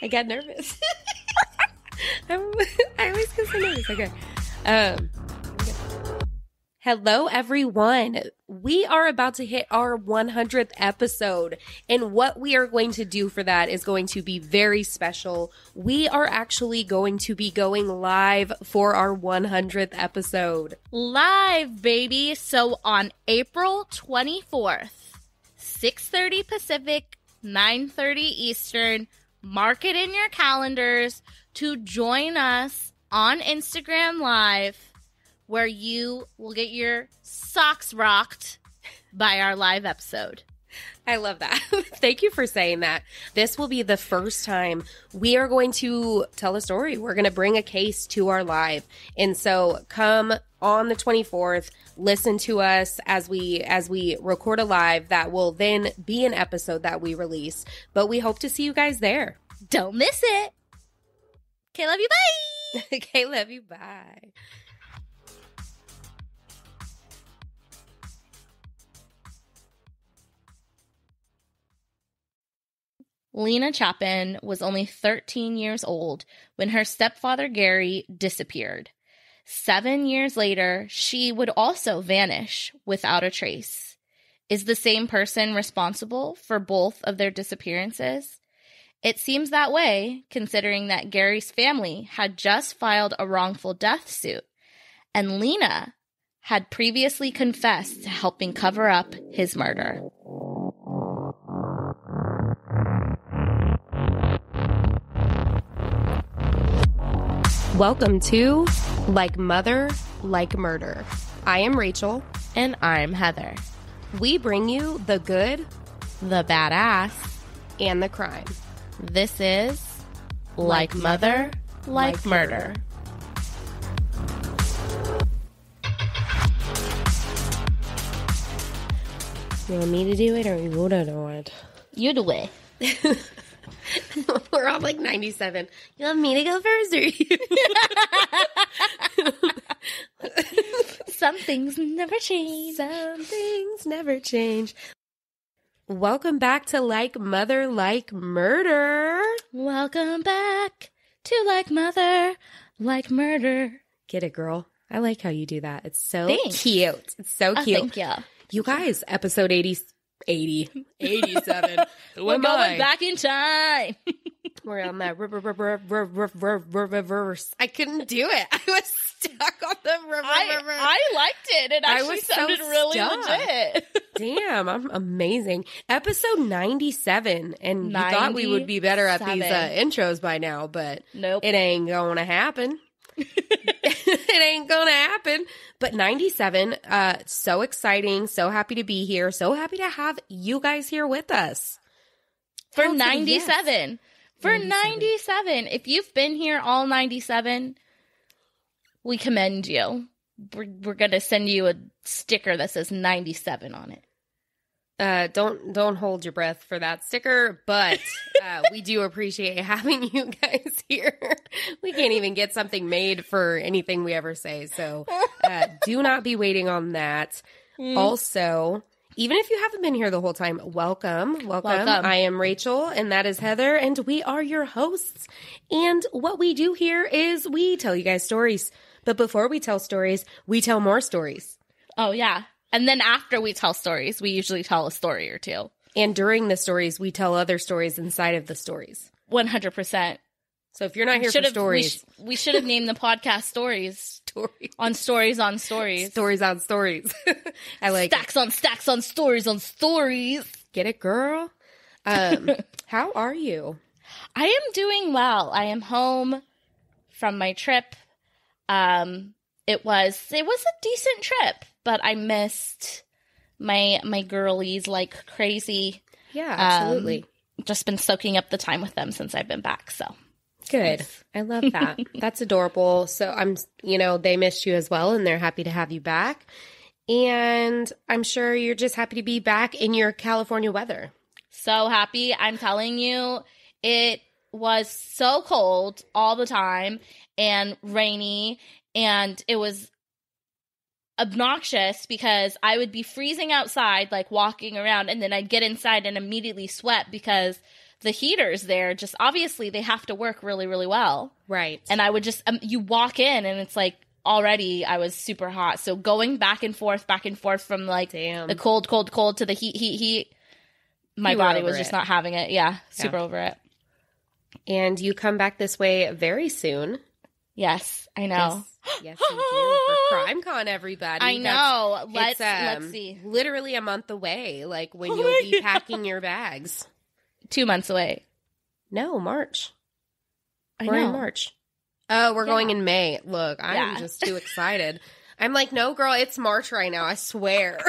I got nervous. I always get so nervous. Okay. Hello, everyone. We are about to hit our 100th episode, and what we are going to do for that is going to be very special. We are actually going to be going live for our 100th episode. Live, baby. So on April 24th, 6:30 Pacific, 9:30 Eastern, mark it in your calendars to join us on Instagram Live, where you will get your socks rocked by our live episode. I love that. Thank you for saying that. This will be the first time we are going to tell a story. We're going to bring a case to our live. And so come on the 24th, listen to us as we record a live that will then be an episode that we release. But we hope to see you guys there. Don't miss it. Okay, love you. Bye. Okay, love you. Bye. Lena Chapin was only 13 years old when her stepfather Gary disappeared. 7 years later, she would also vanish without a trace. Is the same person responsible for both of their disappearances? It seems that way, considering that Gary's family had just filed a wrongful death suit, and Lena had previously confessed to helping cover up his murder. Welcome to Like Mother, Like Murder. I am Rachel. And I'm Heather. We bring you the good, The badass, and the crime. This is Like Mother, Like Murder. You want me to do it or you want to do it? You do it. We're all like 97. You want me to go first or you? Some things never change. Some things never change. Welcome back to Like Mother, Like Murder. Welcome back to Like Mother, Like Murder. Get it, girl. I like how you do that. It's so Thanks. cute. It's so cute. Thank you. You guys, episode 87. We're going back in time. We're on that reverse. I couldn't do it. I was stuck on the reverse. I liked it. It actually sounded really legit. Damn, I'm amazing. Episode 97. And you thought we would be better at these intros by now, but nope. It ain't going to happen. It ain't going to happen. But 97, so exciting. So happy to be here. So happy to have you guys here with us. For 97. For 97. If you've been here all 97, we commend you. We're going to send you a sticker that says 97 on it. Don't hold your breath for that sticker, but we do appreciate having you guys here. We can't even get something made for anything we ever say, so do not be waiting on that. Also, even if you haven't been here the whole time, welcome. I am Rachel, and that is Heather, and we are your hosts. And what we do here is we tell you guys stories. But before we tell stories, we tell more stories. Oh, yeah. And then after we tell stories, we usually tell a story or two. And during the stories, we tell other stories inside of the stories. 100%. So if you're not here for stories... We should have named the podcast Stories. On Stories on Stories. Stories on Stories. I like Stacks on Stacks on Stories on Stories. Get it, girl? How are you? I am doing well. I am home from my trip. It was a decent trip, but I missed my girlies like crazy. Yeah, absolutely. Just been soaking up the time with them since I've been back, so. Good. I love that. That's adorable. So they missed you as well, and they're happy to have you back. And I'm sure you're just happy to be back in your California weather. So happy. I'm telling you, it was so cold all the time and rainy, and it was obnoxious because I would be freezing outside, like walking around, and then I'd get inside and immediately sweat because the heaters there, just obviously they have to work really, really well. Right. And I would just, you walk in and it's like, already I was super hot. So going back and forth from like the cold to the heat, my body was just not having it. Yeah. Super over it. And you come back this way very soon. Yes, I know. Yes, you do. For CrimeCon, everybody. I know. Let's see. Literally a month away, like when you'll be packing your bags. 2 months away. No, March. We're in March. Oh, we're going in May. Look, I'm just too excited. I'm like, no, girl, it's March right now. I swear.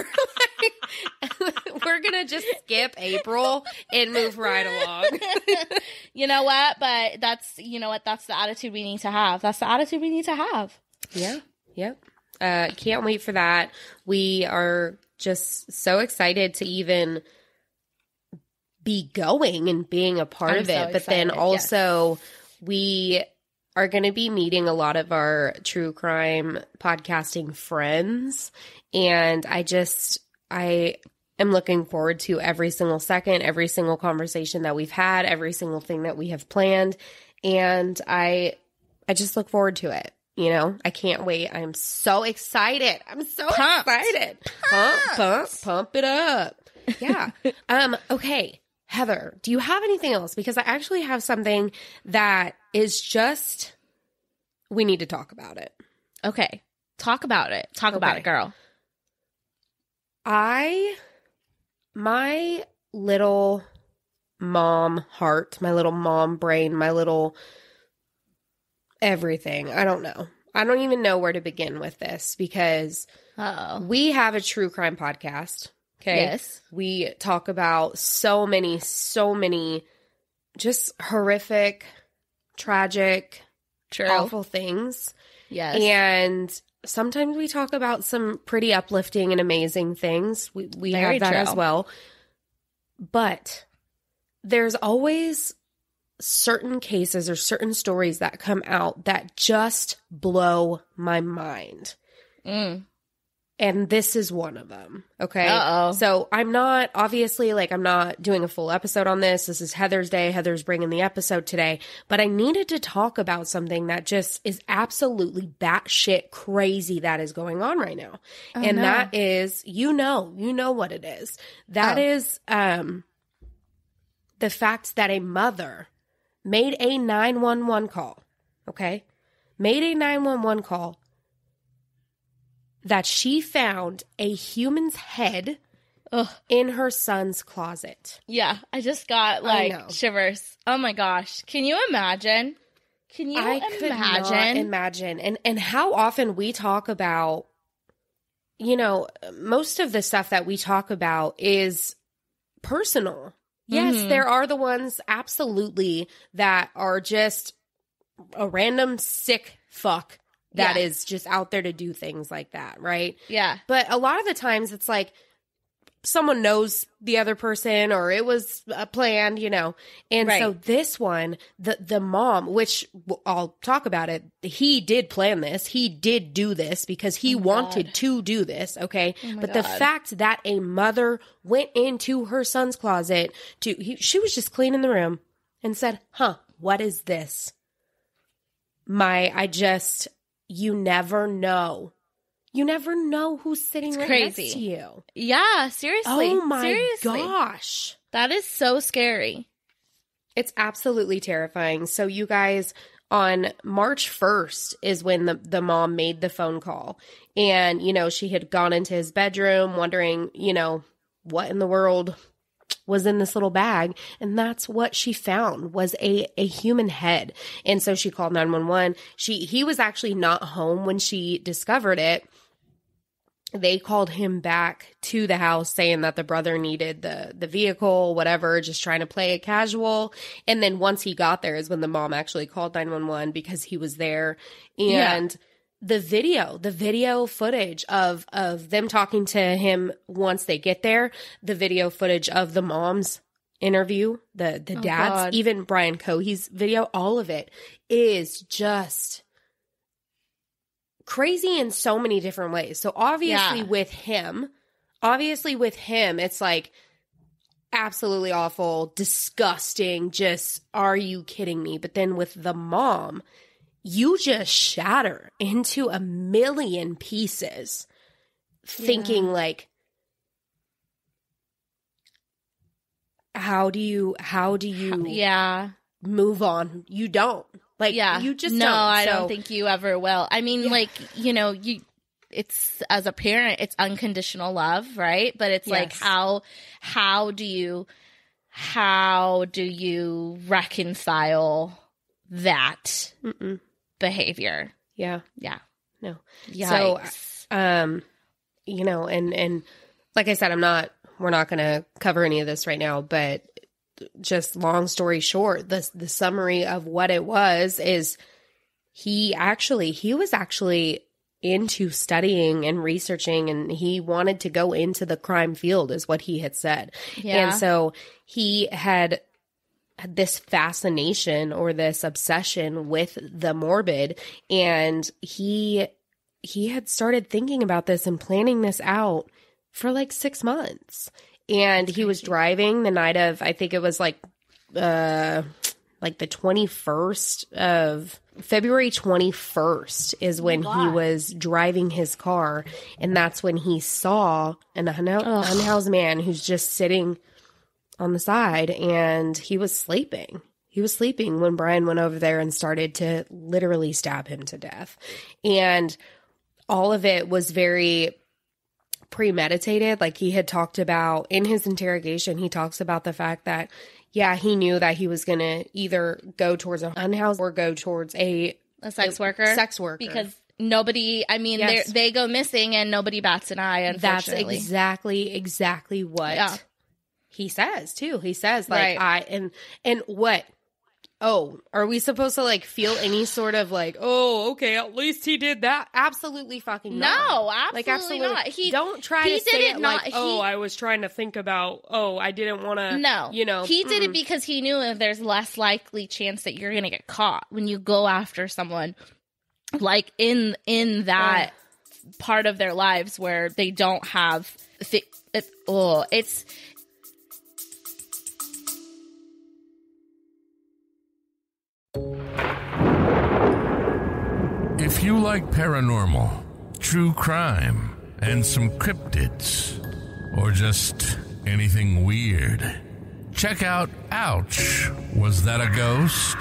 We're going to just skip April and move right along. You know what? But that's the attitude we need to have. That's the attitude we need to have. Yeah. Yep. Can't wait for that. We are just so excited to even be going and being a part of it. But then also we are going to be meeting a lot of our true crime podcasting friends. And I am looking forward to every single second, every single conversation that we've had, every single thing that we have planned. And I just look forward to it. You know, I can't wait. I'm so excited. I'm so excited. Pump it up. Yeah. Okay. Heather, do you have anything else? Because I actually have something that is just, we need to talk about it. Okay. Talk about it. Talk about it, girl. My little mom heart, my little mom brain, my little everything. I don't know. I don't even know where to begin with this because we have a true crime podcast. Okay. Yes. We talk about so many just horrific, tragic, awful things. Yes. And sometimes we talk about some pretty uplifting and amazing things. We have that as well. But there's always certain cases or certain stories that come out that just blow my mind. And this is one of them. Okay. So I'm not doing a full episode on this. This is Heather's day. Heather's bringing the episode today, but I needed to talk about something that just is absolutely batshit crazy that is going on right now. That is, you know what it is. That is, the fact that a mother made a 911 call. Okay. Made a 911 call that she found a human's head in her son's closet. Yeah, I just got shivers. Oh my gosh. Can you imagine? I could not imagine. And how often we talk about, most of the stuff that we talk about is personal. Yes, there are the ones absolutely that are just a random sick fuck that is just out there to do things like that, right? Yeah. But a lot of the times it's like someone knows the other person or it was planned, And so this one, the mom, which I'll talk about it, he did plan this. He did do this because he wanted to do this, okay? But the fact that a mother went into her son's closet she was just cleaning the room and said, what is this? You never know. You never know who's sitting next to you. Yeah, seriously. Oh my gosh. That is so scary. It's absolutely terrifying. So you guys, on March 1st is when the mom made the phone call. And, she had gone into his bedroom wondering, what in the world was in this little bag, and that's what she found was a human head. And so she called 911. He was actually not home when she discovered it. They called him back to the house saying that the brother needed the vehicle, whatever, just trying to play it casual. And then once he got there is when the mom actually called 911 because he was there. And the video footage of them talking to him once they get there, the video footage of the mom's interview, the dad's, God. Even Brian Cohy's video, all of it is just crazy in so many different ways. So obviously with him, it's like, absolutely awful, disgusting, just, are you kidding me? But then with the mom, you just shatter into a million pieces, thinking like, how do you move on? You don't. Like, you just don't. I don't think you ever will. I mean, like, it's, as a parent, it's unconditional love, right? But it's like, how do you reconcile that behavior? Yeah. No. Yikes. So, and like I said, we're not going to cover any of this right now, but just long story short, the summary of what it was is he was actually into studying and researching, and he wanted to go into the crime field is what he had said. Yeah. And so he had this fascination or this obsession with the morbid, and he had started thinking about this and planning this out for like 6 months. And he was driving the night of, I think it was like the 21st of February 21st is when he was driving his car. And that's when he saw an unhoused man who's just sitting on the side, and he was sleeping. He was sleeping when Brian went over there and started to literally stab him to death. And all of it was very premeditated. Like, he had talked about in his interrogation, he talks about the fact that, he knew that he was going to either go towards an unhoused or go towards a sex worker. Because nobody, they go missing and nobody bats an eye, unfortunately. That's exactly what he says, too. He says, like, and what? Oh, are we supposed to, like, feel any sort of, like, oh, okay, at least he did that? Absolutely fucking not. No, absolutely not. Don't try to say it like, I was trying to think about, I didn't want to, no. He did it because he knew that there's less likely chance that you're going to get caught when you go after someone, like, in that part of their lives where they don't have, it's... If you like paranormal, true crime, and some cryptids, or just anything weird, check out Ouch, Was That a Ghost?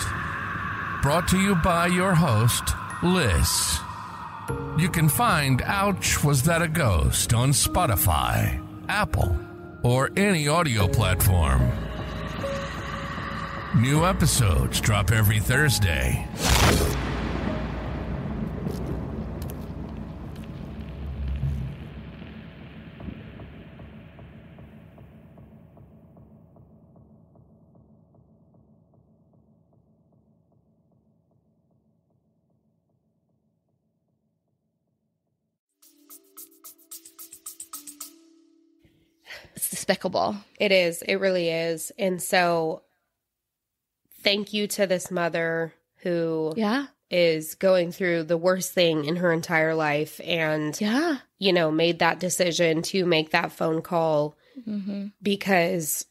Brought to you by your host, Liz. You can find Ouch, Was That a Ghost on Spotify, Apple, or any audio platform. New episodes drop every Thursday. It's despicable. It is. It really is. And so thank you to this mother who is going through the worst thing in her entire life and, made that decision to make that phone call because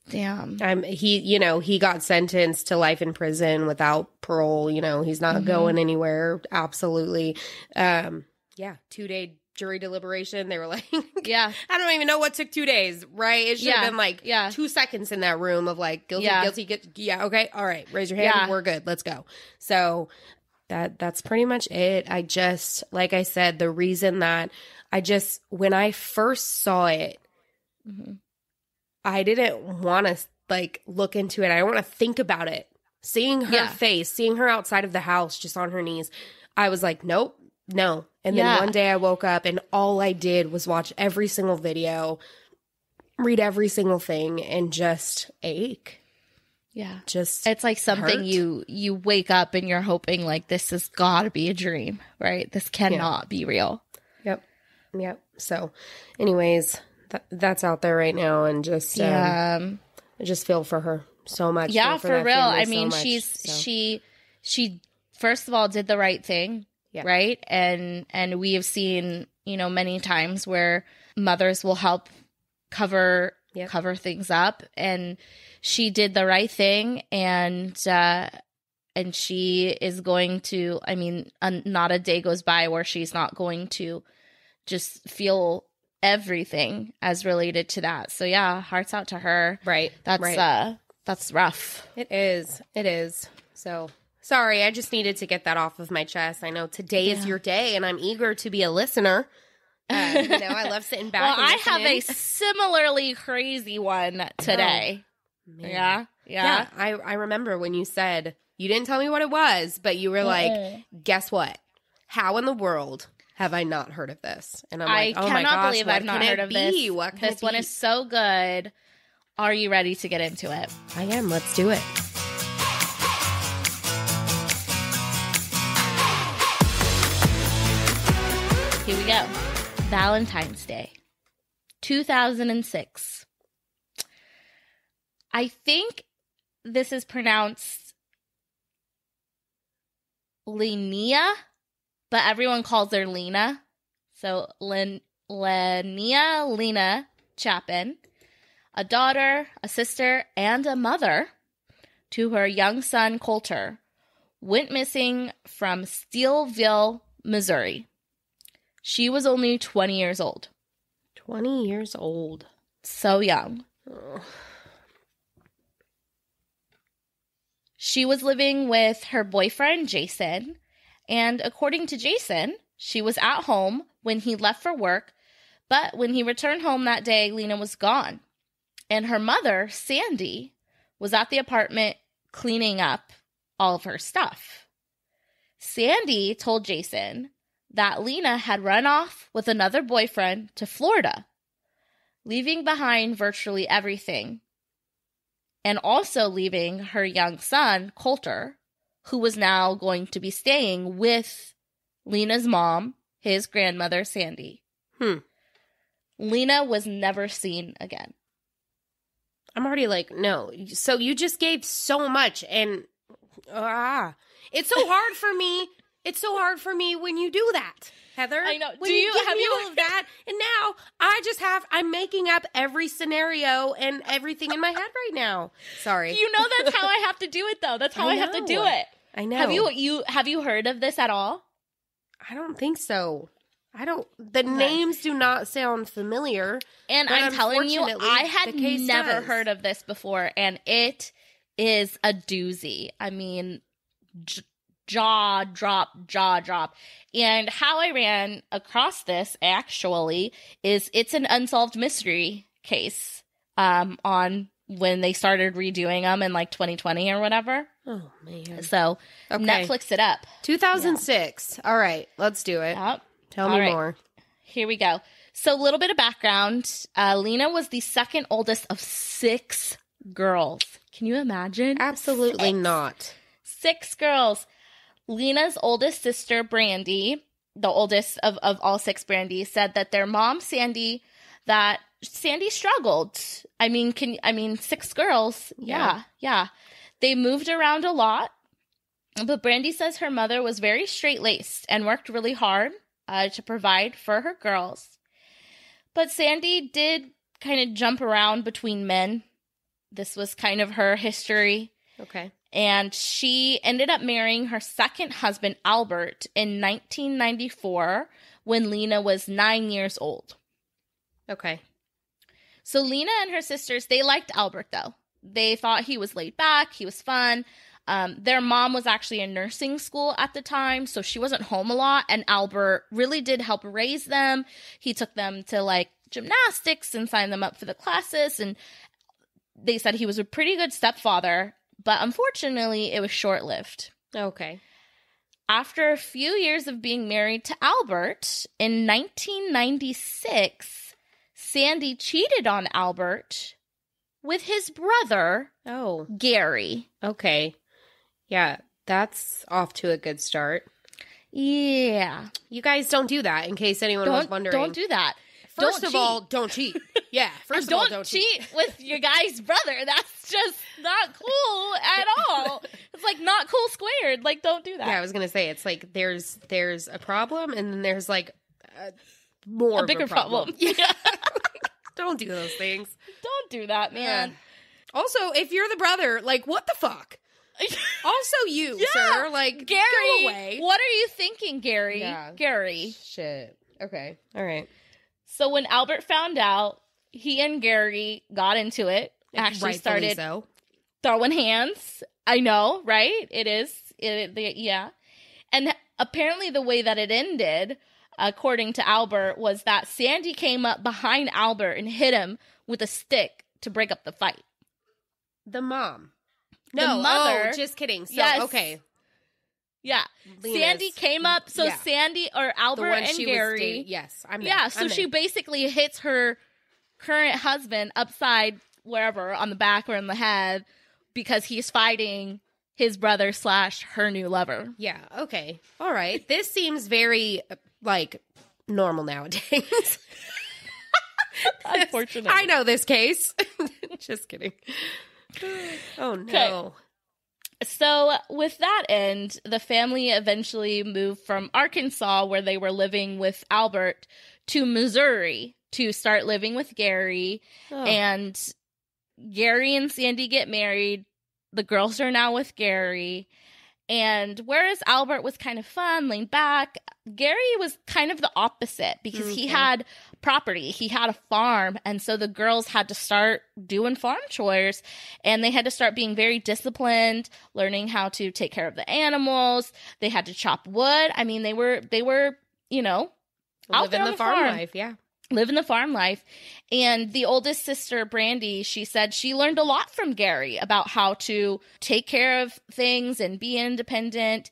he got sentenced to life in prison without parole. He's not going anywhere. Absolutely. 2-day jury deliberation. They were like, I don't even know what took 2 days, right? It should have been like 2 seconds in that room of like guilty, okay, all right, raise your hand, we're good, let's go. So that's pretty much it. I just, like I said, the reason that when I first saw it, I didn't want to like look into it. I don't want to think about it. Seeing her face, seeing her outside of the house, just on her knees, I was like, nope. No. And then one day I woke up and all I did was watch every single video, read every single thing, and just ache. Yeah. Just it's like something hurt. you wake up and you're hoping like this has got to be a dream, right? This cannot be real. Yep. So anyways, that's out there right now, and just I just feel for her so much. Yeah, for real. I mean, so much, she first of all did the right thing. Yeah. Right. And we have seen, many times where mothers will help cover cover things up. And she did the right thing. And she is going to, I mean, not a day goes by where she's not going to just feel everything as related to that. So yeah, hearts out to her. Right. That's rough. It is. So sorry, I just needed to get that off of my chest. I know today is your day, and I'm eager to be a listener. I love sitting back. Well, and I have a similarly crazy one today. Oh, yeah. I remember when you said you didn't tell me what it was, but you were like, "Guess what? How in the world have I not heard of this?" And I'm like, "Oh my gosh, believe I've not heard of this. What this one is so good. Are you ready to get into it? I am. Let's do it. Here we go. Valentine's Day, 2006. I think this is pronounced Lenia, but everyone calls her Lena. So Lena Chapin, a daughter, a sister, and a mother to her young son, Coulter, went missing from Steelville, Missouri. She was only 20 years old. 20 years old. So young. Oh. She was living with her boyfriend, Jason, and according to Jason, she was at home when he left for work, but when he returned home that day, Lena was gone. And her mother, Sandy, was at the apartment cleaning up all of her stuff. Sandy told Jason that Lena had run off with another boyfriend to Florida, leaving behind virtually everything, and also leaving her young son, Coulter, who was now going to be staying with Lena's mom, his grandmother, Sandy. Lena was never seen again. I'm already like, no. So you just gave so much, and it's so hard for me. It's so hard for me when you do that, Heather. I know. When do you have all of that? And now I'm making up every scenario and everything in my head right now. Sorry. You know that's how I have to do it, though. That's how I have to do it. I know. Have you heard of this at all? I don't think so. The names do not sound familiar. And I'm telling you, I had never heard of this before, and it is a doozy. I mean, jaw drop. And how I ran across this, actually, is it's an unsolved mystery case on when they started redoing them in like 2020 or whatever. Oh, man. So Netflix it up. 2006. Yeah. All right, let's do it. Yep. Tell me more. Here we go. So a little bit of background. Lena was the second oldest of 6 girls. Can you imagine? Absolutely not. 6 girls. Lena's oldest sister, Brandy, the oldest of all 6 Brandy, said that their mom, Sandy struggled. I mean, 6 girls. Yeah. They moved around a lot. But Brandy says her mother was very straight-laced and worked really hard to provide for her girls. But Sandy did kind of jump around between men. This was kind of her history. Okay. And she ended up marrying her second husband, Albert, in 1994 when Lena was 9 years old. Okay. So Lena and her sisters, they liked Albert, though. They thought he was laid back. He was fun. Their mom was actually in nursing school at the time, so she wasn't home a lot, and Albert really did help raise them. He took them to, like, gymnastics and signed them up for the classes, and they said he was a pretty good stepfather, but unfortunately, it was short-lived. Okay. After a few years of being married to Albert, in 1996, Sandy cheated on Albert with his brother, Gary. Okay. Yeah, that's off to a good start. Yeah. You guys don't do that, in case anyone was wondering. Don't do that. First of all, don't cheat. Yeah, first of all, don't cheat with your guy's brother. That's just not cool at all. It's like not cool squared. Like, don't do that. Yeah, I was going to say, it's like there's a problem, and then there's like more a bigger problem. Yeah. Don't do those things. Don't do that, man. Also, if you're the brother, like, what the fuck? Also you, sir. Like, Gary, go away. what are you thinking, Gary? Yeah. Gary. Shit. Okay. All right. So when Albert found out, he and Gary got into it. Actually started throwing hands. I know, right? It is. Yeah. And apparently the way that it ended, according to Albert, was that Sandy came up behind Albert and hit him with a stick to break up the fight. The mom. No, the mother. Oh, just kidding. So, yes. Okay. Yeah. Sandy came up. So Sandy or Albert and Gary. Yes. I'm there. Yeah. So she basically hits her current husband upside wherever, on the back or in the head, because he's fighting his brother / her new lover. Yeah. Okay. All right. This seems very, like, normal nowadays. Unfortunately. I know this case. Just kidding. Oh, no. Okay. So with that end, the family eventually moved from Arkansas, where they were living with Albert, to Missouri to start living with Gary. Oh. And Gary and Sandy get married. The girls are now with Gary. And whereas Albert was kind of fun, laid back, Gary was kind of the opposite because he had property. He had a farm. And so the girls had to start doing farm chores, and they had to start being very disciplined, learning how to take care of the animals. They had to chop wood. I mean, they were, you know, out there on the farm life. Yeah. Living the farm life. And the oldest sister, Brandy, she said she learned a lot from Gary about how to take care of things and be independent.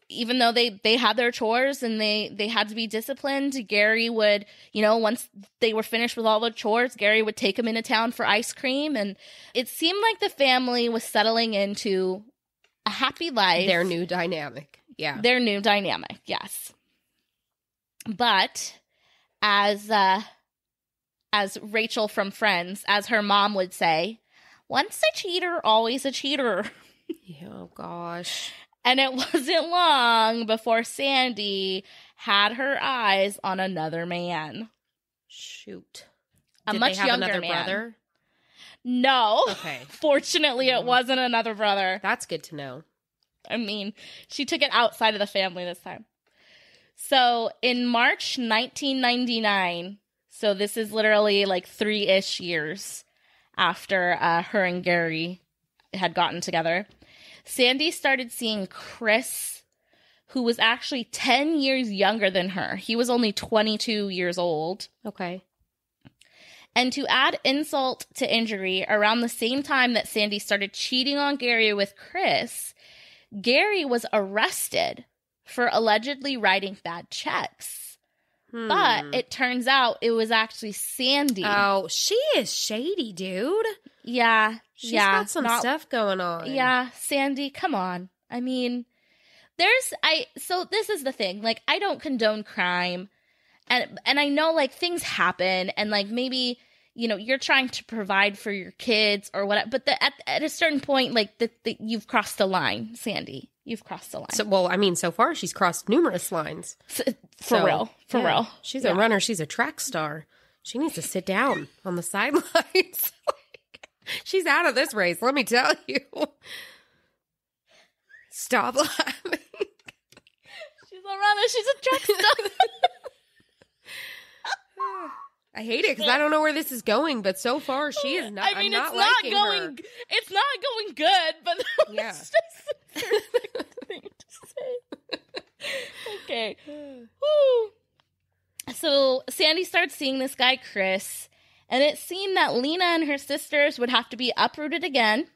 Even though they had their chores and they had to be disciplined, Gary would, you know, once they were finished with all the chores, Gary would take them into town for ice cream. And it seemed like the family was settling into a happy life. Their new dynamic. Yeah. Their new dynamic, yes. But as Rachel from Friends, as her mom would say, once a cheater, always a cheater. Oh, gosh. And it wasn't long before Sandy had her eyes on another man. Shoot. A Did much they have younger another man. brother? No. Okay. Fortunately, it wasn't another brother. That's good to know. I mean, she took it outside of the family this time. So in March 1999, so this is literally like 3-ish years after her and Gary had gotten together, Sandy started seeing Chris, who was actually 10 years younger than her. He was only 22 years old. Okay. And to add insult to injury, around the same time that Sandy started cheating on Gary with Chris, Gary was arrested for allegedly writing bad checks. But it turns out it was actually Sandy. Oh, she is shady, dude. Yeah. She's got some stuff going on. Yeah, Sandy, come on. I mean, so this is the thing. Like, I don't condone crime. And I know, like, things happen, and, like, maybe, you know, you're trying to provide for your kids or whatever. But at a certain point, like, you've crossed the line, Sandy. You've crossed the line. So, well, I mean, so far she's crossed numerous lines. For real. She's a runner. She's a track star. She needs to sit down on the sidelines. She's out of this race, let me tell you. Stop laughing. She's a runner. She's a track star. I hate it because I don't know where this is going, but so far she is not. I mean, I'm not liking her. It's not going good, but yeah. It's just the perfect thing to say. Okay. Woo. So Sandy starts seeing this guy, Chris, and it seemed that Lena and her sisters would have to be uprooted again.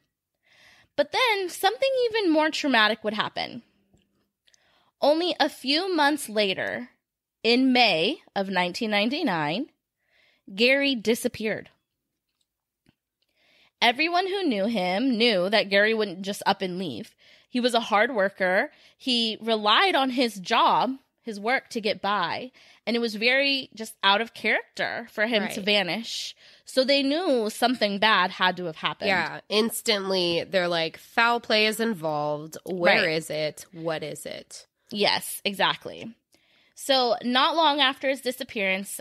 But then something even more traumatic would happen. Only a few months later, in May of 1999, Gary disappeared. Everyone who knew him knew that Gary wouldn't just up and leave. He was a hard worker. He relied on his job, his work, to get by. And it was very just out of character for him to vanish. So they knew something bad had to have happened. Yeah, instantly they're like, foul play is involved. Where is it? What is it? Yes, exactly. So not long after his disappearance,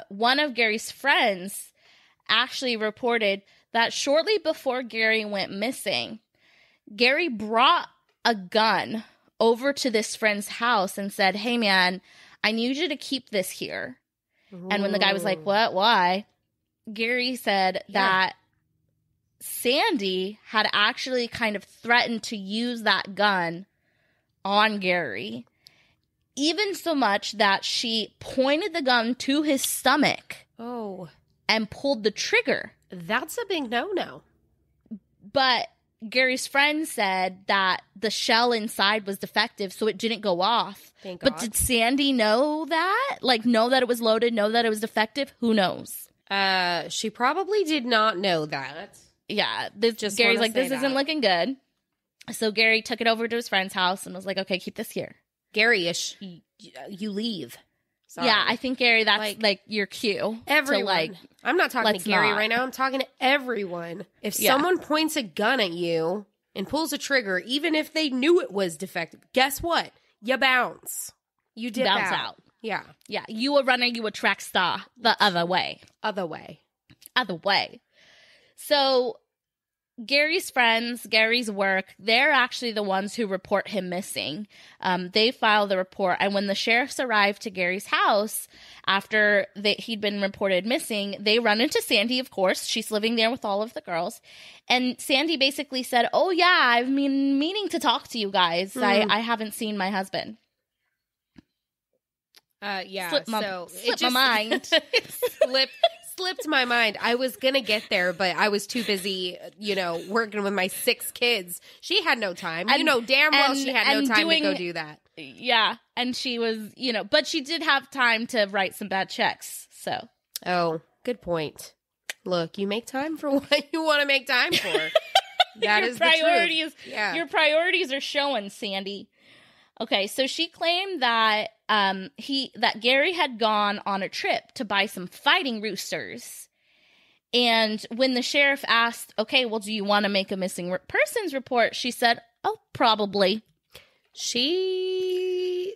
one of Gary's friends actually reported that shortly before Gary went missing, Gary brought a gun over to this friend's house and said, hey, man, I need you to keep this here. Ooh. And when the guy was like, what? Why? Gary said that Sandy had actually kind of threatened to use that gun on Gary, even so much that she pointed the gun to his stomach. Oh. And pulled the trigger. That's a big no-no. But Gary's friend said that the shell inside was defective, so it didn't go off. Thank God. But did Sandy know that? Like, know that it was loaded, know that it was defective? Who knows? She probably did not know that. Yeah. Gary's like, this isn't looking good. So Gary took it over to his friend's house and was like, okay, keep this here. Gary-ish, you leave. Sorry. Yeah, I think, Gary, that's like your cue. Everyone. I'm not talking to Gary right now. I'm talking to everyone. If someone points a gun at you and pulls a trigger, even if they knew it was defective, guess what? You bounce. You dip bounce out. Yeah. Yeah. You a runner, you a track star. The other way. Other way. So Gary's friends, Gary's work, they're actually the ones who report him missing. They file the report, and when the sheriffs arrive to Gary's house after he'd been reported missing, they run into Sandy, of course. She's living there with all of the girls. And Sandy basically said, oh, yeah, I've been meaning to talk to you guys. I haven't seen my husband. Slipped my mind. Slipped my mind. I was going to get there, but I was too busy, working with my 6 kids. She had no time. Damn well she had no time to go do that. Yeah. And she was, but she did have time to write some bad checks. So. Oh, good point. Look, you make time for what you want to make time for. That is priorities. The truth. Yeah. Your priorities are showing, Sandy. Okay, so she claimed that that Gary had gone on a trip to buy some fighting roosters. And when the sheriff asked, okay, well, do you want to make a missing persons report? She said, oh, probably. She's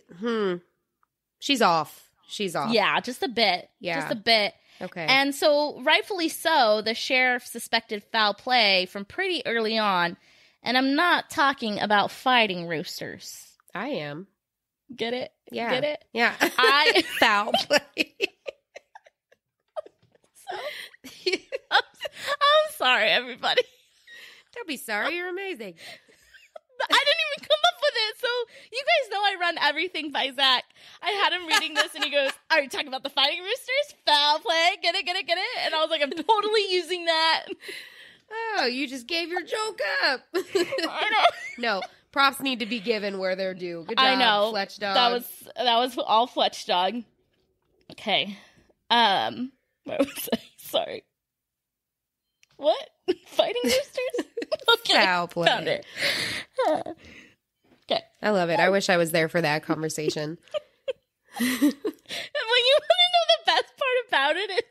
off. Yeah, just a bit. Yeah. Just a bit. Okay. And so, rightfully so, the sheriff suspected foul play from pretty early on. And I'm not talking about fighting roosters. I am. Get it? Yeah. Get it? Yeah. Foul play. I'm sorry, everybody. Don't be sorry. You're amazing. I didn't even come up with it. So you guys know I run everything by Zach. I had him reading this and he goes, are you talking about the fighting roosters? Foul play. Get it? And I was like, I'm totally using that. Oh, you just gave your joke up. I know. No. Props need to be given where they're due. Good job, I know. Fletch Dog. That was all Fletch Dog. Okay. Where was I? Sorry. What? Fighting roosters? Okay. Foul play. Found it. Okay. I love it. I wish I was there for that conversation. And when you want to know the best part about it is,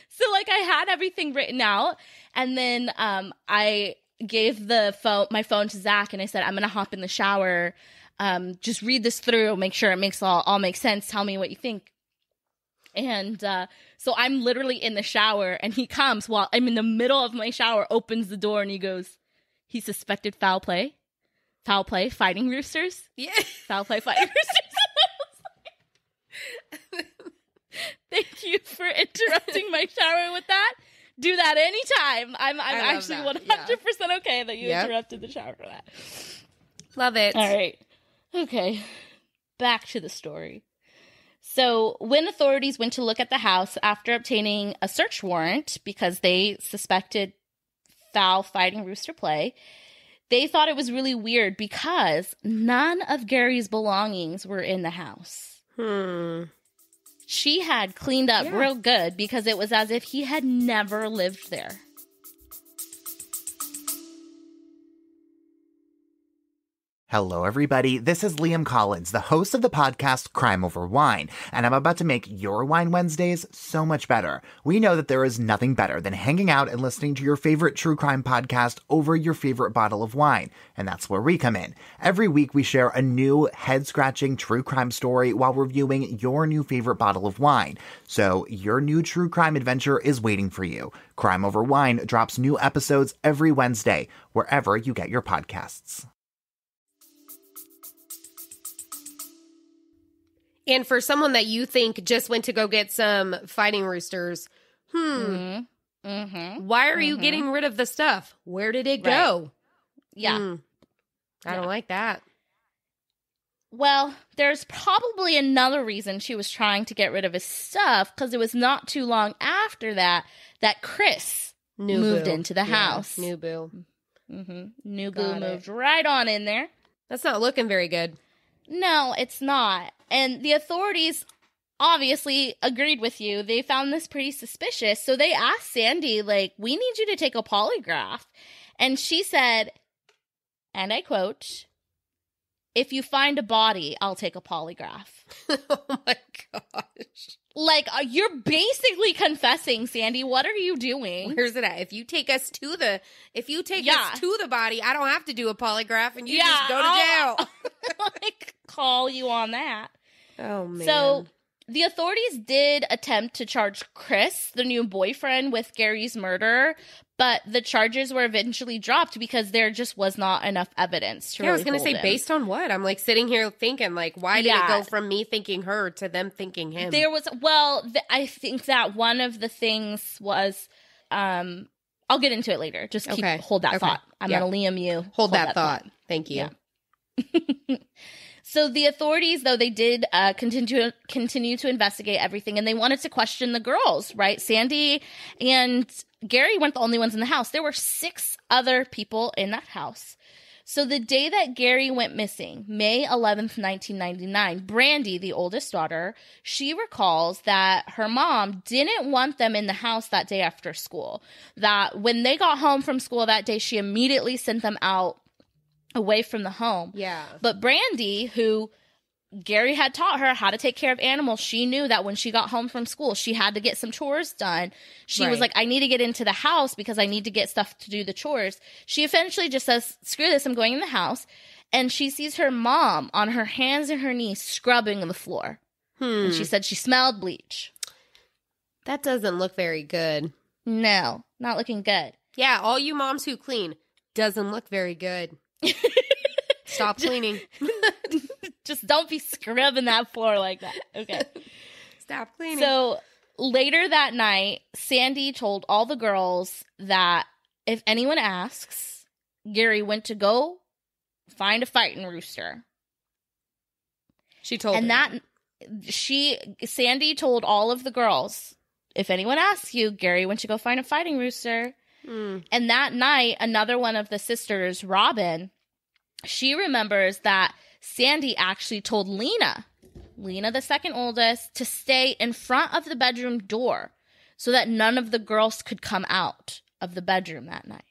so I had everything written out, and then I gave my phone to Zach, and I said, I'm going to hop in the shower. Just read this through, make sure it makes all makes sense. Tell me what you think. And so I'm literally in the shower, and he comes while I'm in the middle of my shower, opens the door, and he goes, he suspected foul play, fighting roosters. Yeah. Foul play, fighting roosters. Thank you for interrupting my shower with that. Do that anytime. I'm actually 100% okay that you interrupted the shower for that. Love it. All right. Okay. Back to the story. So when authorities went to look at the house after obtaining a search warrant because they suspected foul fighting rooster play, they thought it was really weird because none of Gary's belongings were in the house. She had cleaned up real good because it was as if he had never lived there. Hello, everybody. This is Liam Collins, the host of the podcast Crime Over Wine, and I'm about to make your Wine Wednesdays so much better. We know that there is nothing better than hanging out and listening to your favorite true crime podcast over your favorite bottle of wine, and that's where we come in. Every week, we share a new head-scratching true crime story while reviewing your new favorite bottle of wine. So your new true crime adventure is waiting for you. Crime Over Wine drops new episodes every Wednesday, wherever you get your podcasts. And for someone that you think just went to go get some fighting roosters, why are you getting rid of the stuff? Where did it go? Yeah. I don't like that. Well, there's probably another reason she was trying to get rid of his stuff, because it was not too long after that Chris moved into the house. New boo. New boo moved right on in there. That's not looking very good. No, it's not. And the authorities obviously agreed with you. They found this pretty suspicious. So they asked Sandy, like, we need you to take a polygraph. And she said, and I quote, "If you find a body, I'll take a polygraph." Oh my gosh. Like, you're basically confessing, Sandy. What are you doing? Where's it at? If you take us to the body, I don't have to do a polygraph, and you just go to jail. Like, call you on that. Oh, man. So the authorities did attempt to charge Chris, the new boyfriend, with Gary's murder, but the charges were eventually dropped because there just was not enough evidence to I was going to say, based on what? I'm like sitting here thinking, like, why did it go from me thinking her to them thinking him? There was, I think that one of the things was, I'll get into it later. Just hold that thought. I'm going to Liam you. Hold that thought. Thank you. Yeah. So the authorities, though, they did continue to investigate everything, and they wanted to question the girls, right? Sandy and Gary weren't the only ones in the house. There were 6 other people in that house. So the day that Gary went missing, May 11th, 1999, Brandy, the oldest daughter, she recalls that her mom didn't want them in the house that day after school. That when they got home from school that day, she immediately sent them out away from the home. Yeah. But Brandy, who Gary had taught her how to take care of animals, she knew that when she got home from school, she had to get some chores done. She was like, I need to get into the house because I need to get stuff to do the chores. She eventually just says, screw this, I'm going in the house. And she sees her mom on her hands and her knees scrubbing the floor. And she said she smelled bleach. That doesn't look very good. No, not looking good. Yeah, all you moms who clean, doesn't look very good. Stop cleaning. Just don't be scrubbing that floor like that. Okay. Stop cleaning. So later that night, Sandy told all the girls that if anyone asks, Gary went to go find a fighting rooster. She told and them. Sandy told all of the girls, if anyone asks you, Gary went to go find a fighting rooster. And that night, another one of the sisters, Robin, she remembers that Sandy actually told Lena, the second oldest, to stay in front of the bedroom door so that none of the girls could come out of the bedroom that night.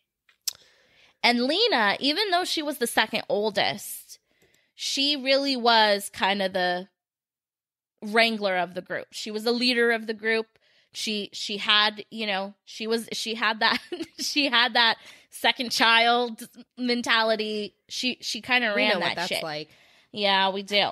And Lena, even though she was the second oldest, she really was kind of the wrangler of the group. She was the leader of the group. She had, she had that second child mentality. She kind of ran that shit. Like. Yeah, we do.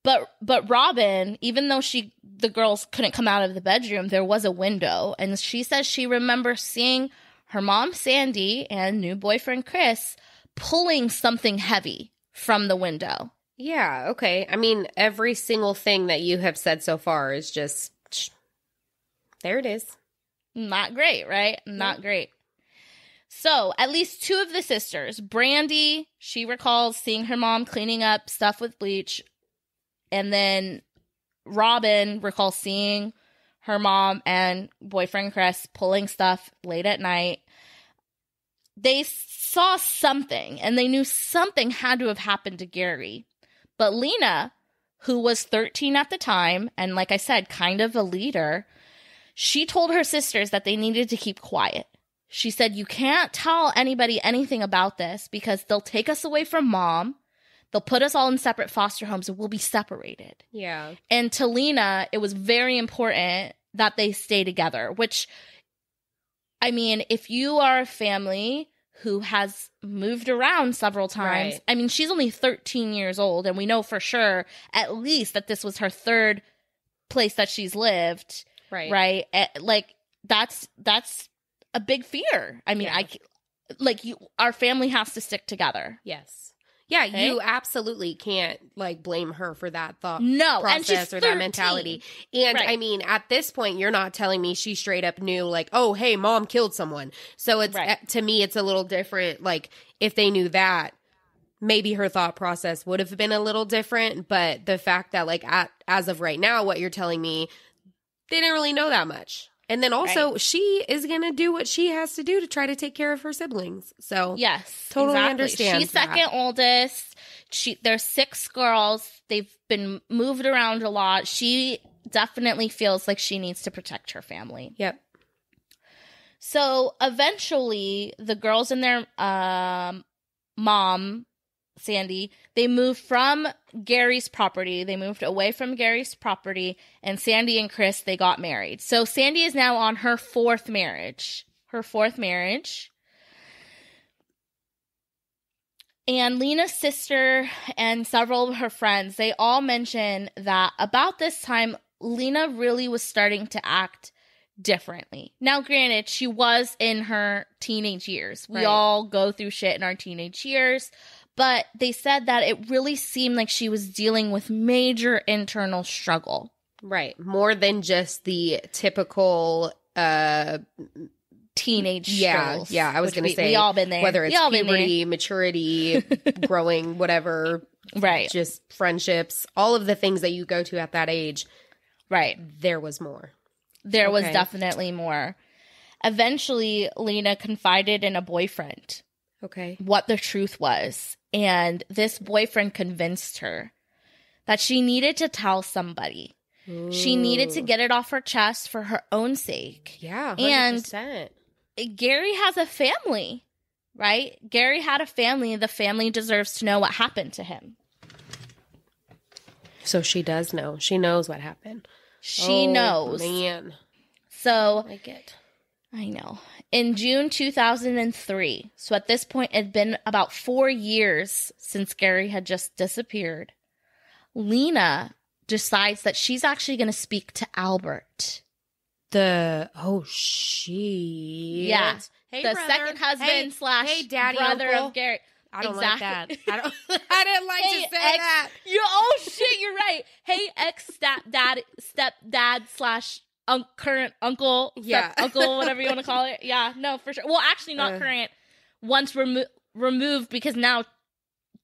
But Robin, even though the girls couldn't come out of the bedroom, there was a window, and she says she remembers seeing her mom Sandy and new boyfriend Chris pulling something heavy from the window. Yeah, okay. I mean, every single thing that you have said so far is just there it is. Not great, right? Not great. So, at least 2 of the sisters, Brandy, she recalls seeing her mom cleaning up stuff with bleach. And then Robin recalls seeing her mom and boyfriend Chris pulling stuff late at night. They saw something, and they knew something had to have happened to Gary. But Lena, who was 13 at the time, and like I said, kind of a leader, she told her sisters that they needed to keep quiet. She said, you can't tell anybody anything about this because they'll take us away from mom. They'll put us all in separate foster homes and we'll be separated. Yeah. And to Lena, it was very important that they stay together, which, I mean, if you are a family who has moved around several times, Right. I mean, she's only 13 years old, and we know for sure at least that this was her third place that she's lived, Right. right? Like, that's a big fear. I mean, Yeah. our family has to stick together. Yes. Yeah, Okay? you absolutely can't like blame her for that thought No, and process she's or 13. that mentality. And Right. I mean, at this point, you're not telling me she straight up knew like, oh, hey, mom killed someone. So it's Right. to me, it's a little different. Like if they knew that, maybe her thought process would have been a little different. But the fact that like as of right now, what you're telling me, they didn't really know that much. And then also, she is going to do what she has to do to try to take care of her siblings. So, Yes, totally exactly. understand She's second oldest. There's 6 girls. They've been moved around a lot. She definitely feels like she needs to protect her family. Yep. So eventually, the girls and their mom, Sandy, they moved from Gary's property. They moved away from Gary's property, and Sandy and Chris, they got married. So Sandy is now on her 4th marriage. And Lena's sister and several of her friends, they all mention that about this time, Lena really was starting to act differently. Now, granted, she was in her teenage years. We Right. all go through shit in our teenage years. But they said that it really seemed like she was dealing with major internal struggle. Right. More than just the typical Teenage yeah, struggles. yeah. I was which going to say we all been there. whether We it's all been there. puberty, maturity, growing, whatever, Right. just friendships, all of the things that you go to at that age, Right. there was more. There was Okay. definitely more. Eventually, Lena confided in a boyfriend Okay. what the truth was. And this boyfriend convinced her that she needed to tell somebody. She needed to Ooh. get it off her chest for her own sake. Yeah, And 100%. Gary has a family, right? Gary had a family. The family deserves to know what happened to him. So she does know. She knows what happened. She Oh, knows. Man. So, I like it. I know. In June 2003, so at this point, it had been about 4 years since Gary had just disappeared, Lena decides that she's actually going to speak to Albert. Shit. Yeah. Hey, the brother. second husband Hey, slash hey, daddy, brother uncle. of Gary. I don't Exactly. like that. I didn't like Hey, to say that. Oh shit, you're right. Hey, stepdad slash current uncle, Yeah. uncle, whatever you want to call it. Yeah, no, for sure. Well, actually, not current. Once removed because now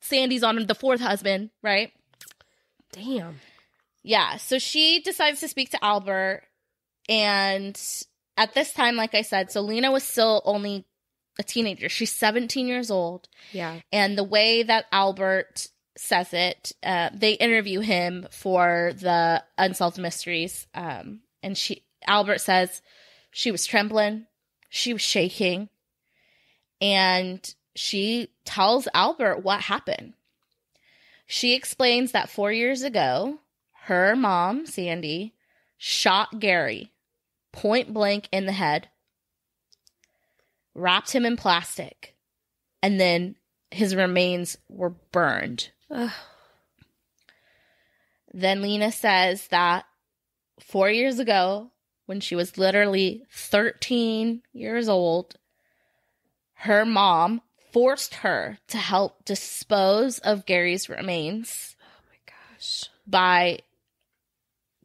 Sandy's on the 4th husband, right? Damn. Yeah. So she decides to speak to Albert, and at this time, like I said, so Lena was still only a teenager. She's 17 years old. Yeah. And the way that Albert says it, they interview him for the Unsolved Mysteries. And Albert says she was trembling, she was shaking, and she tells Albert what happened. She explains that 4 years ago, her mom, Sandy, shot Gary point blank in the head, wrapped him in plastic, and then his remains were burned. Ugh. Then Lena says that 4 years ago, when she was literally 13 years old, her mom forced her to help dispose of Gary's remains. Oh my gosh. By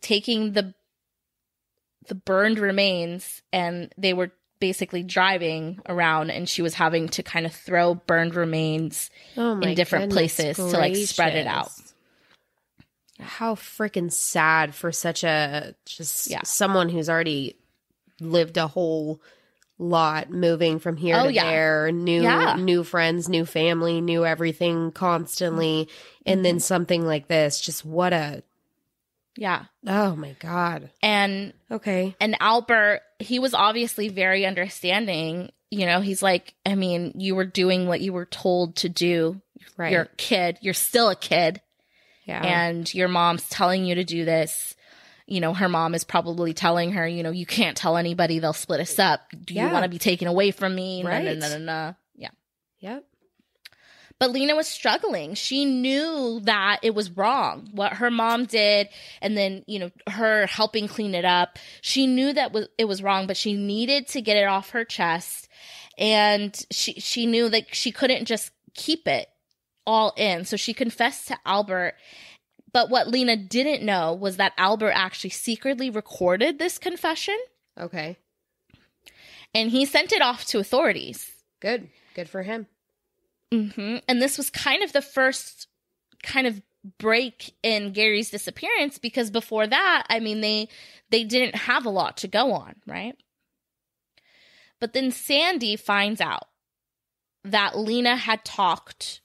taking the burned remains, and they were basically driving around, and she was having to kind of throw burned remains in different places to like spread it out. How freaking sad for such a someone who's already lived a whole lot, moving from here to there, new friends, new family, new everything constantly, and then something like this. Just what a oh my god. And okay. And Albert, he was obviously very understanding, he's like, I mean, you were doing what you were told to do. Right. You're a kid. You're still a kid. Yeah. And your mom's telling you to do this. Her mom is probably telling her, you can't tell anybody, they'll split us up. Do you want to be taken away from me? Right. Yeah. Yep. But Lena was struggling. She knew that it was wrong, what her mom did, and then, her helping clean it up. She knew that it was wrong, but she needed to get it off her chest. And she knew that she couldn't just keep it all in. So she confessed to Albert. But what Lena didn't know was that Albert actually secretly recorded this confession. Okay. And he sent it off to authorities. Good. Good for him. Mm-hmm. And this was kind of the first kind of break in Gary's disappearance, because before that, I mean, they didn't have a lot to go on, right? But then Sandy finds out that Lena had talked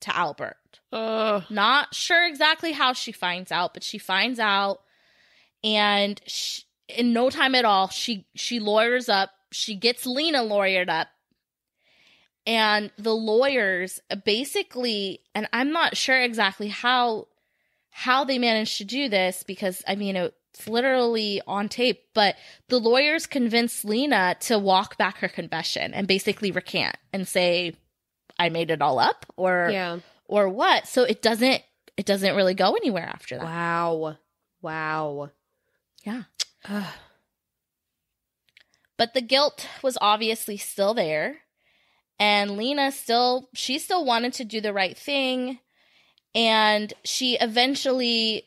to Albert. Not sure exactly how she finds out, but she finds out, and in no time at all, she lawyers up. She gets Lena lawyered up. And the lawyers basically, and I'm not sure exactly how they managed to do this, because, I mean, it's literally on tape, but the lawyers convinced Lena to walk back her confession and basically recant and say, I made it all up, or what. So it doesn't really go anywhere after that. Wow. Yeah. But the guilt was obviously still there. And Lena still wanted to do the right thing. And she eventually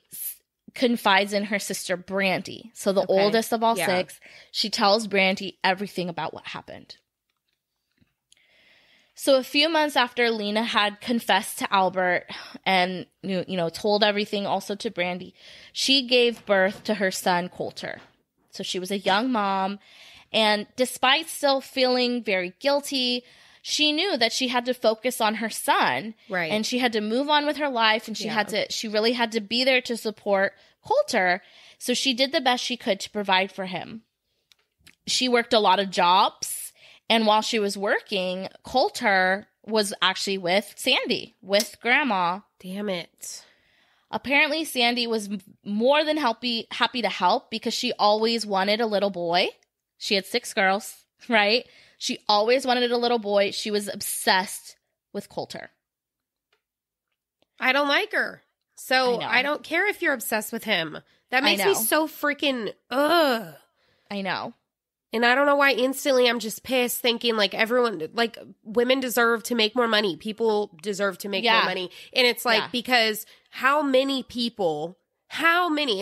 confides in her sister, Brandy. So the oldest of all six, she tells Brandy everything about what happened. So a few months after Lena had confessed to Albert and, told everything also to Brandy, she gave birth to her son, Coulter. So she was a young mom. And despite still feeling very guilty, she knew that she had to focus on her son, right? And she had to move on with her life, and she really had to be there to support Coulter. So she did the best she could to provide for him. She worked a lot of jobs, and while she was working, Coulter was actually with Sandy, with Grandma. Damn it. Apparently, Sandy was more than happy to help, because she always wanted a little boy. She had 6 girls, right? She always wanted a little boy. She was obsessed with Coulter. I don't like her. So I don't care if you're obsessed with him. That makes me so freaking, ugh. I know. And I don't know why instantly I'm just pissed, thinking like everyone, like women deserve to make more money. People deserve to make more money. And it's like, because how many,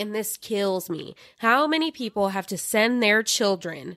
and this kills me, how many people have to send their children,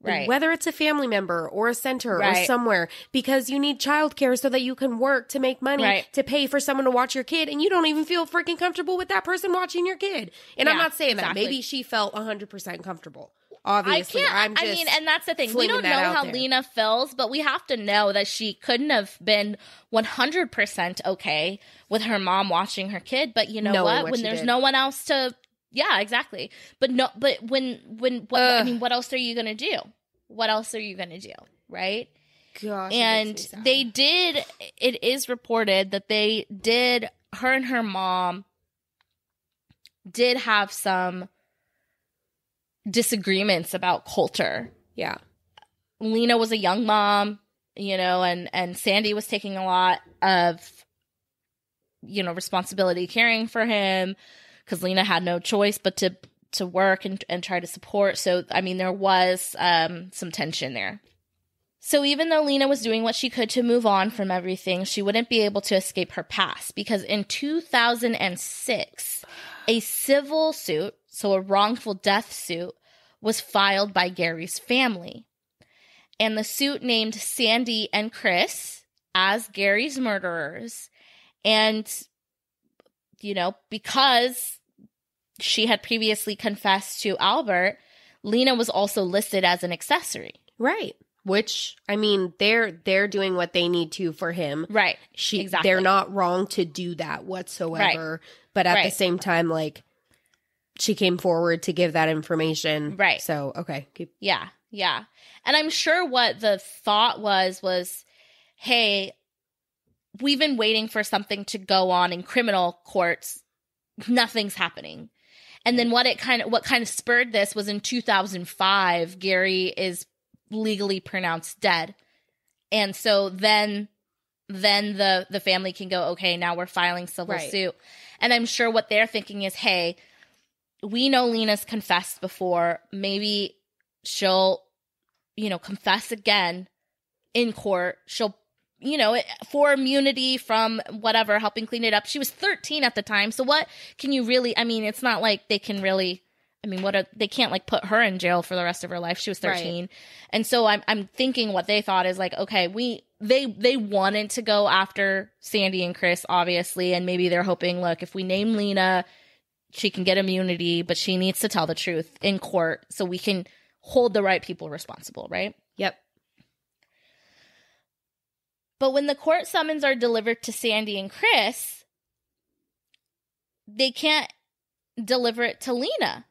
right, whether it's a family member or a center or somewhere, because you need childcare so that you can work to make money to pay for someone to watch your kid, and you don't even feel freaking comfortable with that person watching your kid. And I'm not saying that. Maybe she felt 100% comfortable. Obviously, and that's the thing. We don't know how Lena feels, but we have to know that she couldn't have been 100% okay with her mom watching her kid. But you know what? When there's no one else to, exactly. But what else are you gonna do? What else are you gonna do, right? Gosh, and they did. It is reported that they did. Her and her mom did have some disagreements about Coulter. Yeah. Lena was a young mom, and Sandy was taking a lot of, responsibility caring for him, because Lena had no choice but to work and try to support. So, I mean, there was some tension there. So even though Lena was doing what she could to move on from everything, she wouldn't be able to escape her past, because in 2006, a civil suit, so a wrongful death suit, was filed by Gary's family. And the suit named Sandy and Chris as Gary's murderers. And, because she had previously confessed to Albert, Lena was also listed as an accessory. Right. Which, I mean, they're doing what they need to for him. Right. Exactly. They're not wrong to do that whatsoever. Right. But at the same time, like, she came forward to give that information. Right. So, okay. Yeah. Yeah. And I'm sure what the thought was, hey, we've been waiting for something to go on in criminal courts. Nothing's happening. And then what kind of spurred this was in 2005, Gary is legally pronounced dead. And so then the family can go, okay, now we're filing civil suit. And I'm sure what they're thinking is, hey, we know Lena's confessed before. Maybe she'll, confess again in court. She'll, for immunity from whatever, helping clean it up. She was 13 at the time. So what can you really, it's not like they can really, they can't put her in jail for the rest of her life. She was 13. Right. And so I'm thinking what they thought is okay, they wanted to go after Sandy and Chris, obviously. And maybe they're hoping, look, if we name Lena, she can get immunity, but she needs to tell the truth in court so we can hold the right people responsible, right? Yep. But when the court summons are delivered to Sandy and Chris, they can't deliver it to Lena.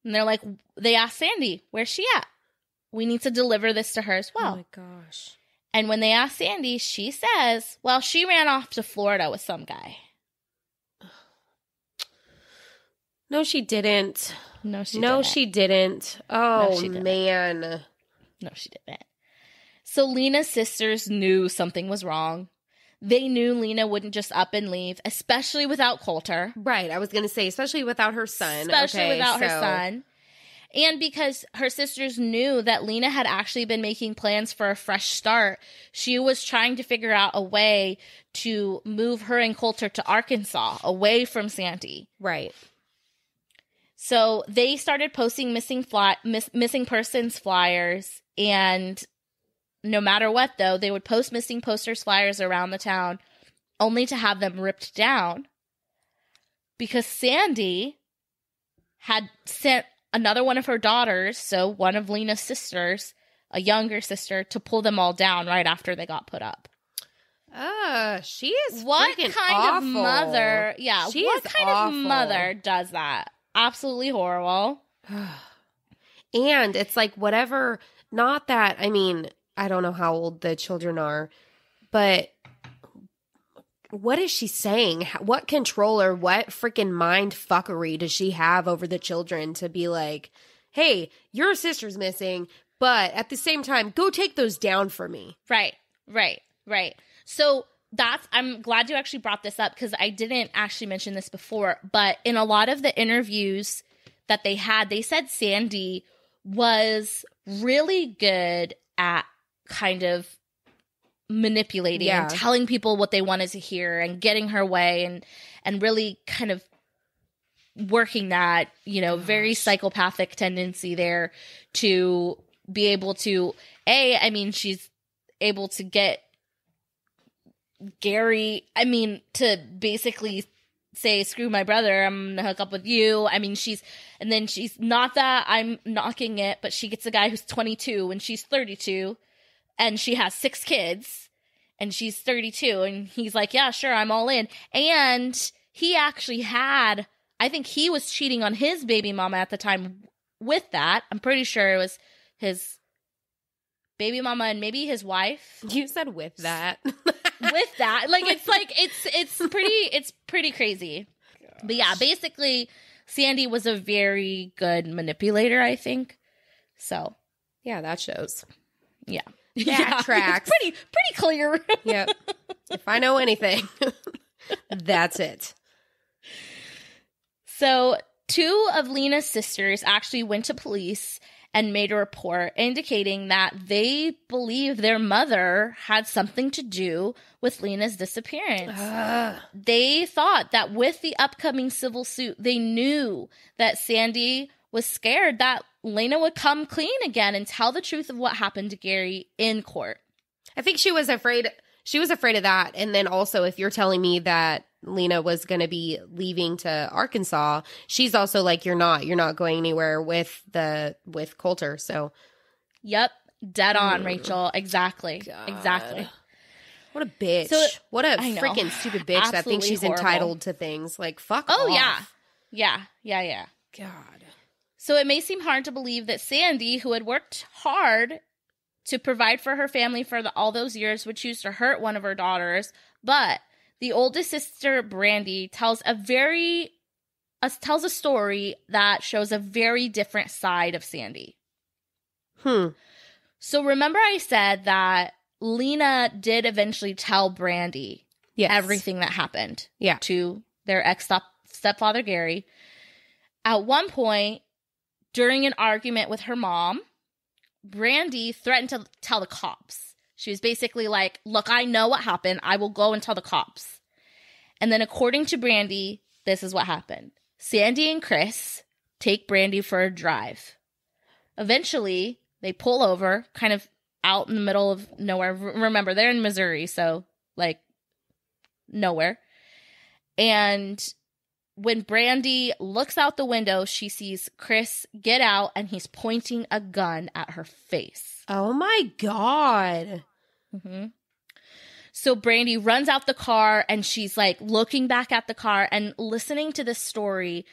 And they ask Sandy, where's she at? We need to deliver this to her as well. Oh my gosh. And when they ask Sandy, she says, well, she ran off to Florida with some guy. No, she didn't. No, she didn't. Oh, no, she didn't. Man. No, she didn't. So Lena's sisters knew something was wrong. They knew Lena wouldn't just up and leave, especially without Coulter. Right. I was going to say, especially without her son. Especially without her son. And because her sisters knew that Lena had actually been making plans for a fresh start, she was trying to figure out a way to move her and Coulter to Arkansas, away from Sandy. Right. So they started posting missing persons flyers, and no matter what, though, they would post missing posters flyers around the town, only to have them ripped down because Sandy had sent another one of her daughters, so one of Lena's sisters, a younger sister, to pull them all down right after they got put up. She is what freaking kind awful. Of mother? Yeah, she what is kind awful. Of mother does that? Absolutely horrible. And it's whatever. Not that, I don't know how old the children are, but what is she saying? What control or what freaking mind fuckery does she have over the children to be like, hey, your sister's missing, but at the same time, go take those down for me. Right. So I'm glad you actually brought this up because I didn't actually mention this before, but in a lot of the interviews that they had, they said Sandy was really good at kind of manipulating and telling people what they wanted to hear and getting her way and really kind of working that, very psychopathic tendency there to be able to, she's able to get Gary, to basically say, screw my brother, I'm gonna hook up with you. She's not that I'm knocking it, but she gets a guy who's 22 and she's 32 and she has 6 kids and she's 32 and he's like, yeah, sure, I'm all in. And he actually I think he was cheating on his baby mama at the time with that. I'm pretty sure it was his baby mama and maybe his wife. You said with that. With that. It's pretty crazy. Gosh. But yeah, basically Sandy was a very good manipulator, I think. So yeah, that shows. Yeah. That tracks. It's pretty clear. Yep. If I know anything, that's it. So 2 of Lena's sisters actually went to police and made a report indicating that they believe their mother had something to do with Lena's disappearance. They thought that with the upcoming civil suit, they knew that Sandy was scared that Lena would come clean again and tell the truth of what happened to Gary in court. I think she was afraid. She was afraid of that. And then also, if you're telling me that Lena was going to be leaving to Arkansas, she's also like, you're not going anywhere with Coulter. So, yep, dead on, Rachel. Exactly. God. Exactly. What a bitch. So, what a freaking stupid bitch. Absolutely that thinks she's horrible. entitled to things. Fuck off. Oh, yeah. Yeah. God. So it may seem hard to believe that Sandy, who had worked hard to provide for her family for all those years, would choose to hurt one of her daughters. But the oldest sister, Brandy, tells a story that shows a very different side of Sandy. So remember I said that Lena did eventually tell Brandy everything that happened to their ex-stepfather, Gary. At one point, during an argument with her mom, Brandy threatened to tell the cops. She was basically like, look, I know what happened. I will go and tell the cops. And then according to Brandy, this is what happened. Sandy and Chris take Brandy for a drive. Eventually, they pull over kind of out in the middle of nowhere. Remember, they're in Missouri, so like nowhere. And when Brandy looks out the window, she sees Chris get out and he's pointing a gun at her face. Oh my God. So Brandy runs out the car and she's like looking back at the car and listening to this story.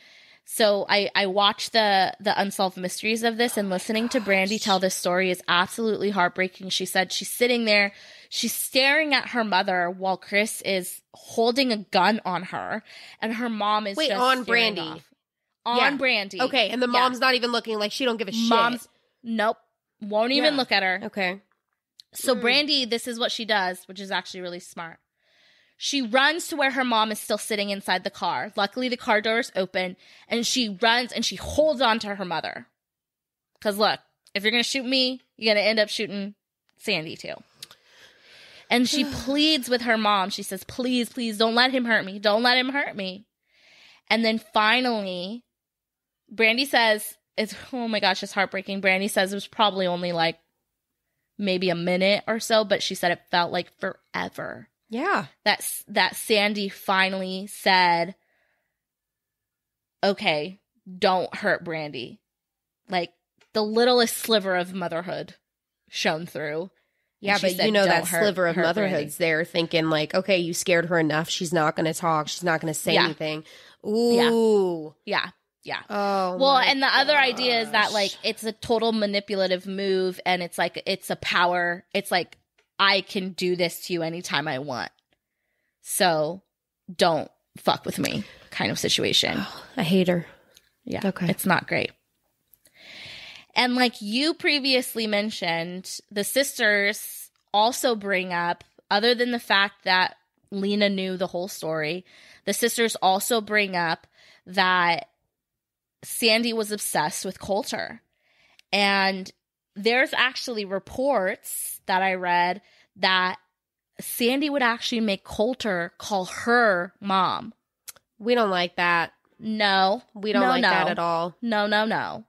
So I watched the Unsolved Mysteries of this, and listening to Brandy tell this story is absolutely heartbreaking. She said she's sitting there, she's staring at her mother while Chris is holding a gun on her, and her mom is on Brandy. On Brandy. Okay, and the mom's not even looking, like she don't give a shit. Nope. Won't even look at her. Okay. So Brandy, this is what she does, which is actually really smart. She runs to where her mom is still sitting inside the car. Luckily, the car door is open, and she runs and she holds on to her mother. Because look, if you're going to shoot me, you're going to end up shooting Sandy too. And she pleads with her mom. She says, please, please, don't let him hurt me. Don't let him hurt me. And then finally, Brandy says, oh my gosh, it's heartbreaking. Brandy says it was probably only like maybe a minute or so, but she said it felt like forever. Yeah. That Sandy finally said, okay, don't hurt Brandy. Like, the littlest sliver of motherhood shone through. Yeah, but said, that sliver of motherhood's Brandy. there thinking like, okay, you scared her enough. She's not going to talk. She's not going to say anything. Ooh. Yeah. Oh, well, and the other idea is that, like, it's a total manipulative move, and it's like, it's a power. It's like, I can do this to you anytime I want. So don't fuck with me kind of situation. I hate her. Yeah. Okay. It's not great. And like you previously mentioned, the sisters also bring up, other than the fact that Lena knew the whole story, the sisters also bring up that Sandy was obsessed with Coulter. And there's actually reports that I read that Sandy would actually make Coulter call her mom. We don't like that. No. We don't like that at all. No.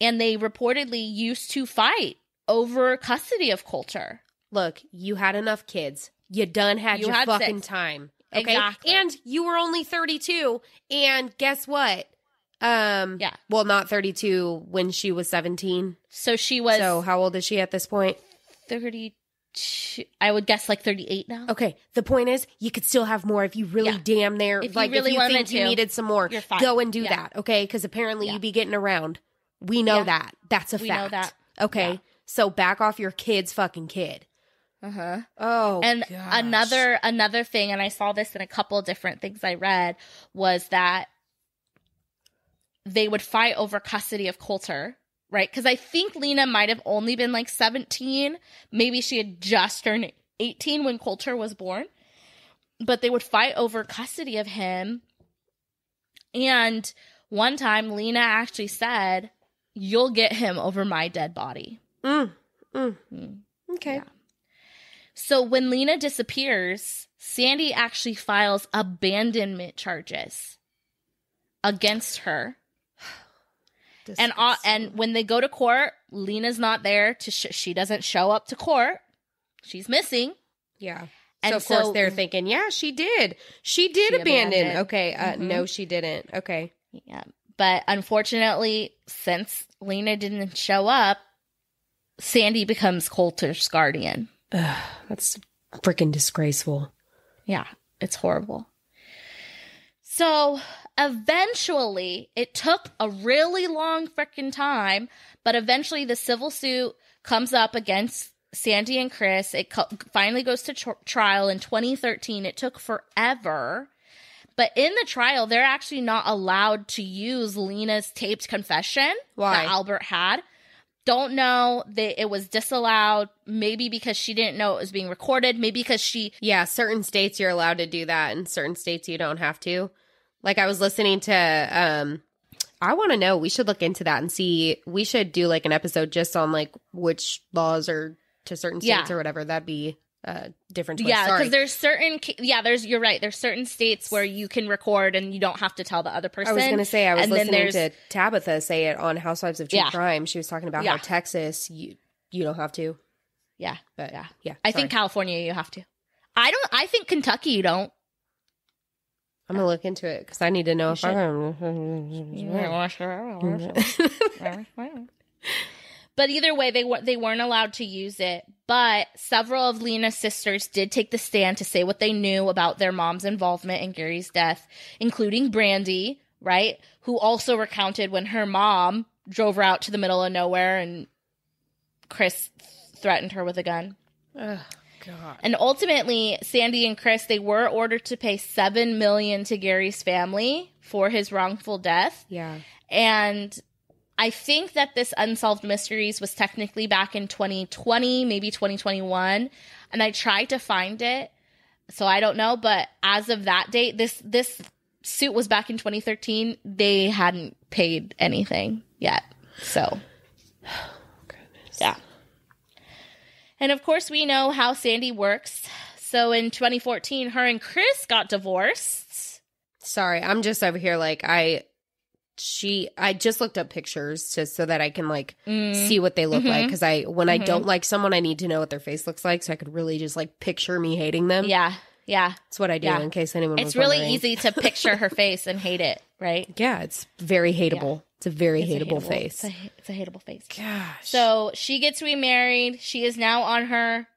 And they reportedly used to fight over custody of Coulter. Look, you had enough kids. You done had your fucking 6. time. Okay? Exactly. And you were only 32. And guess what? Yeah. Well, not 32 when she was 17. So she was... So how old is she at this point? 32. I would guess like 38 now. Okay. The point is, you could still have more if you really damn there. If like, you really if you wanted think to, you needed some more, you're fine. go and do Yeah. that. Okay? Because apparently you be getting around. We know that. That's a fact. We know that. Okay. Yeah. So back off your kid's fucking kid. Uh-huh. Oh, and gosh. another thing, and I saw this in a couple of different things I read, was that they would fight over custody of Coulter, right? Because I think Lena might have only been like 17. Maybe she had just turned 18 when Coulter was born. But they would fight over custody of him. And one time, Lena actually said, "You'll get him over my dead body." Okay. Yeah. So when Lena disappears, Sandy actually files abandonment charges against her. And when they go to court, Lena's not there she doesn't show up to court. She's missing. Yeah. And so of course they're thinking, yeah, she did. She abandon. Okay. No, she didn't. Okay. Yeah. But unfortunately, since Lena didn't show up, Sandy becomes Coulter's guardian. That's freaking disgraceful. Yeah, it's horrible. So eventually, it took a really long freaking time, but eventually the civil suit comes up against Sandy and Chris. It finally goes to trial in 2013. It took forever. But in the trial, they're actually not allowed to use Lena's taped confession that Albert had. Don't know. It was disallowed, maybe because she didn't know it was being recorded, maybe because she... Yeah, certain states you're allowed to do that, and certain states you don't have to. Like, I was listening to... I want to know. We should look into that and see. We should do, like, an episode just on, like, which laws are to certain states or whatever. That'd be... different twist. Yeah, because there's certain you're right, there's certain states where you can record and you don't have to tell the other person. I was going to say, I was listening to Tabitha say it on Housewives of True Crime. She was talking about how Texas you don't have to. Yeah, but yeah, I think California you have to. I think Kentucky you don't. I'm gonna look into it because I need to know if But either way, they weren't allowed to use it. But several of Lena's sisters did take the stand to say what they knew about their mom's involvement in Gary's death, including Brandy, right? Who also recounted when her mom drove her out to the middle of nowhere and Chris threatened her with a gun. Oh, God. And ultimately, Sandy and Chris, they were ordered to pay $7 million to Gary's family for his wrongful death. Yeah. And I think that this Unsolved Mysteries was technically back in 2020, maybe 2021, and I tried to find it, so I don't know, but as of that date, this suit was back in 2013. They hadn't paid anything yet, so. Goodness. Yeah. And of course, we know how Sandy works. So in 2014, her and Chris got divorced. Sorry, I'm just over here like I just looked up pictures just so that I can like see what they look like, because when I don't like someone, I need to know what their face looks like so I could really just like picture me hating them. Yeah. That's what I do in case anyone was It's really wondering. easy to picture her face and hate it, right? Yeah, it's very hateable. Yeah. It's a very hateable face. It's a hateable face. Gosh. So she gets remarried. She is now on her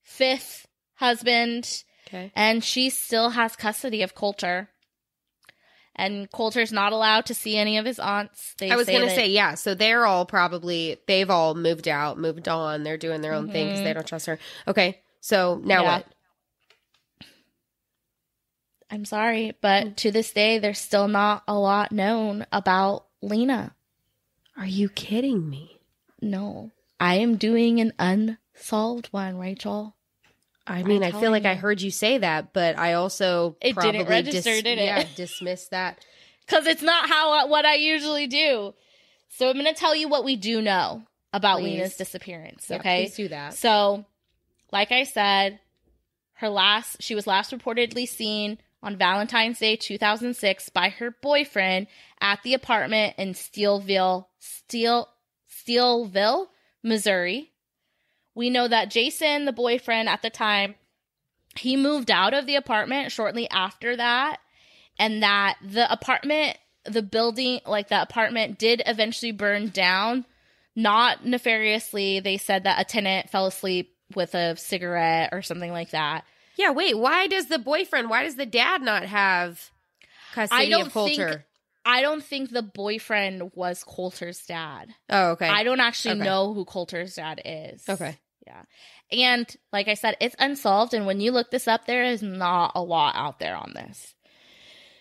5th husband. Okay. And she still has custody of Coulter. And Coulter's not allowed to see any of his aunts. I was going to say, yeah. So they're all they've all moved out, moved on. They're doing their own thing because they don't trust her. Okay. So now what? I'm sorry, but to this day, there's still not a lot known about Lena. Are you kidding me? No. I am doing an unsolved one, Rachel. I mean, I feel like I heard you say that, but I also probably didn't register, did it? Yeah, dismiss that. Because it's not what I usually do. So I'm going to tell you what we do know about Lena's disappearance, okay? Please do that. So, like I said, she was last reportedly seen on Valentine's Day 2006 by her boyfriend at the apartment in Steelville, Missouri. We know that Jason, the boyfriend at the time, he moved out of the apartment shortly after that, and that the apartment did eventually burn down, not nefariously. They said that a tenant fell asleep with a cigarette or something like that. Yeah, wait, why does the dad not have custody of Coulter? I don't think the boyfriend was Coulter's dad. Oh, okay. I don't actually know who Coulter's dad is. Okay. Yeah. And like I said, it's unsolved. And when you look this up, there is not a lot out there on this.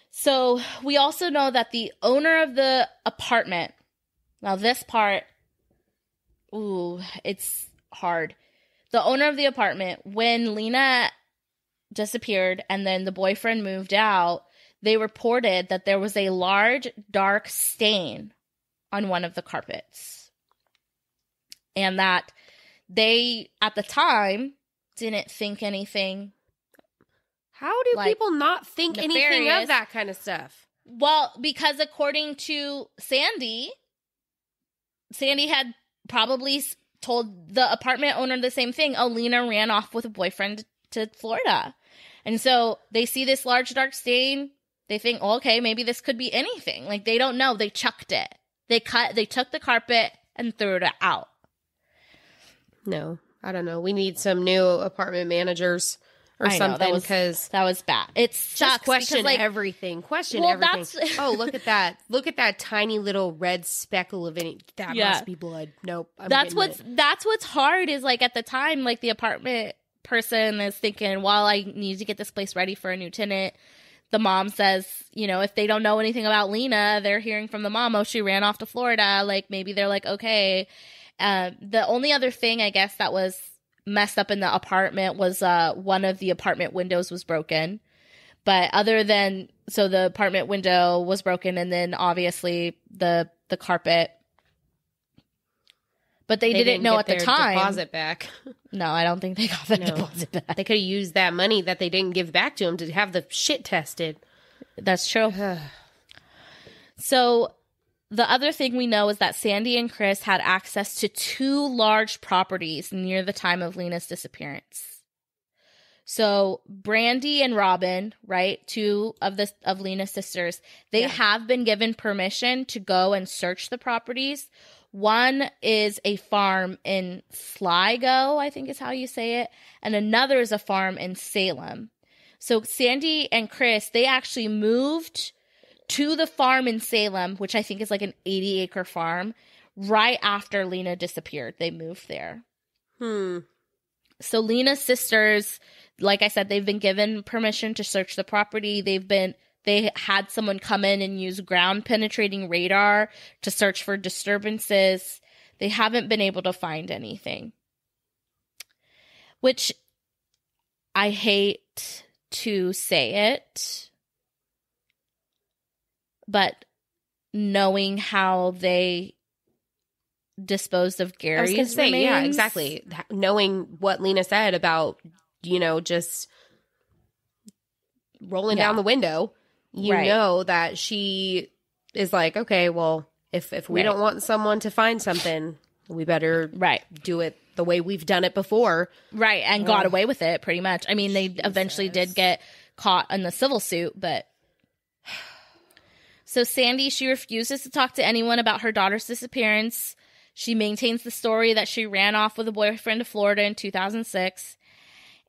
So we also know that the owner of the apartment, now this part, it's hard. The owner of the apartment, when Lena disappeared and then the boyfriend moved out, they reported that there was a large, dark stain on one of the carpets. And that they, at the time, didn't think anything. How do people not think anything of that kind of stuff? Well, because according to Sandy had probably told the apartment owner the same thing. Oh, Lena ran off with a boyfriend to Florida. And so they see this large, dark stain. They think, oh, okay, maybe this could be anything. Like, they don't know. They chucked it. They took the carpet and threw it out. No, I don't know. We need some new apartment managers or I know, something, because that was bad. It sucks. just question because, like, everything. Question well, everything. Oh, look at that! Look at that tiny little red speckle of any. That must be blood. Nope. That's what's hard is, like, at the time, like, the apartment person is thinking, well, I need to get this place ready for a new tenant. The mom says, you know, if they don't know anything about Lena, they're hearing from the mom, oh, she ran off to Florida. Like, maybe they're like, okay. The only other thing, I guess, that was messed up in the apartment was one of the apartment windows was broken. But other than, so the apartment window was broken, and then obviously the carpet. But they didn't know at the time. Deposit back. No, I don't think they got the deposit back. They could have used that money that they didn't give back to them to have the shit tested. That's true. So the other thing we know is that Sandy and Chris had access to 2 large properties near the time of Lena's disappearance. So Brandy and Robin, right, 2 of Lena's sisters, they have been given permission to go and search the properties. One is a farm in Sligo, I think is how you say it, and another is a farm in Salem. So Sandy and Chris, they actually moved to the farm in Salem, which I think is like an 80-acre farm, right after Lena disappeared. They moved there. So Lena's sisters, like I said, they've been given permission to search the property. They had someone come in and use ground-penetrating radar to search for disturbances. They haven't been able to find anything. Which, I hate to say it, but knowing how they disposed of Gary's remains. Yeah, exactly. Knowing what Lena said about, you know, just rolling down the window. You know that she is like, okay, well, if we don't want someone to find something, we better do it the way we've done it before. Right, and got away with it, pretty much. I mean, they eventually did get caught in the civil suit, but... So Sandy, she refuses to talk to anyone about her daughter's disappearance. She maintains the story that she ran off with a boyfriend to Florida in 2006.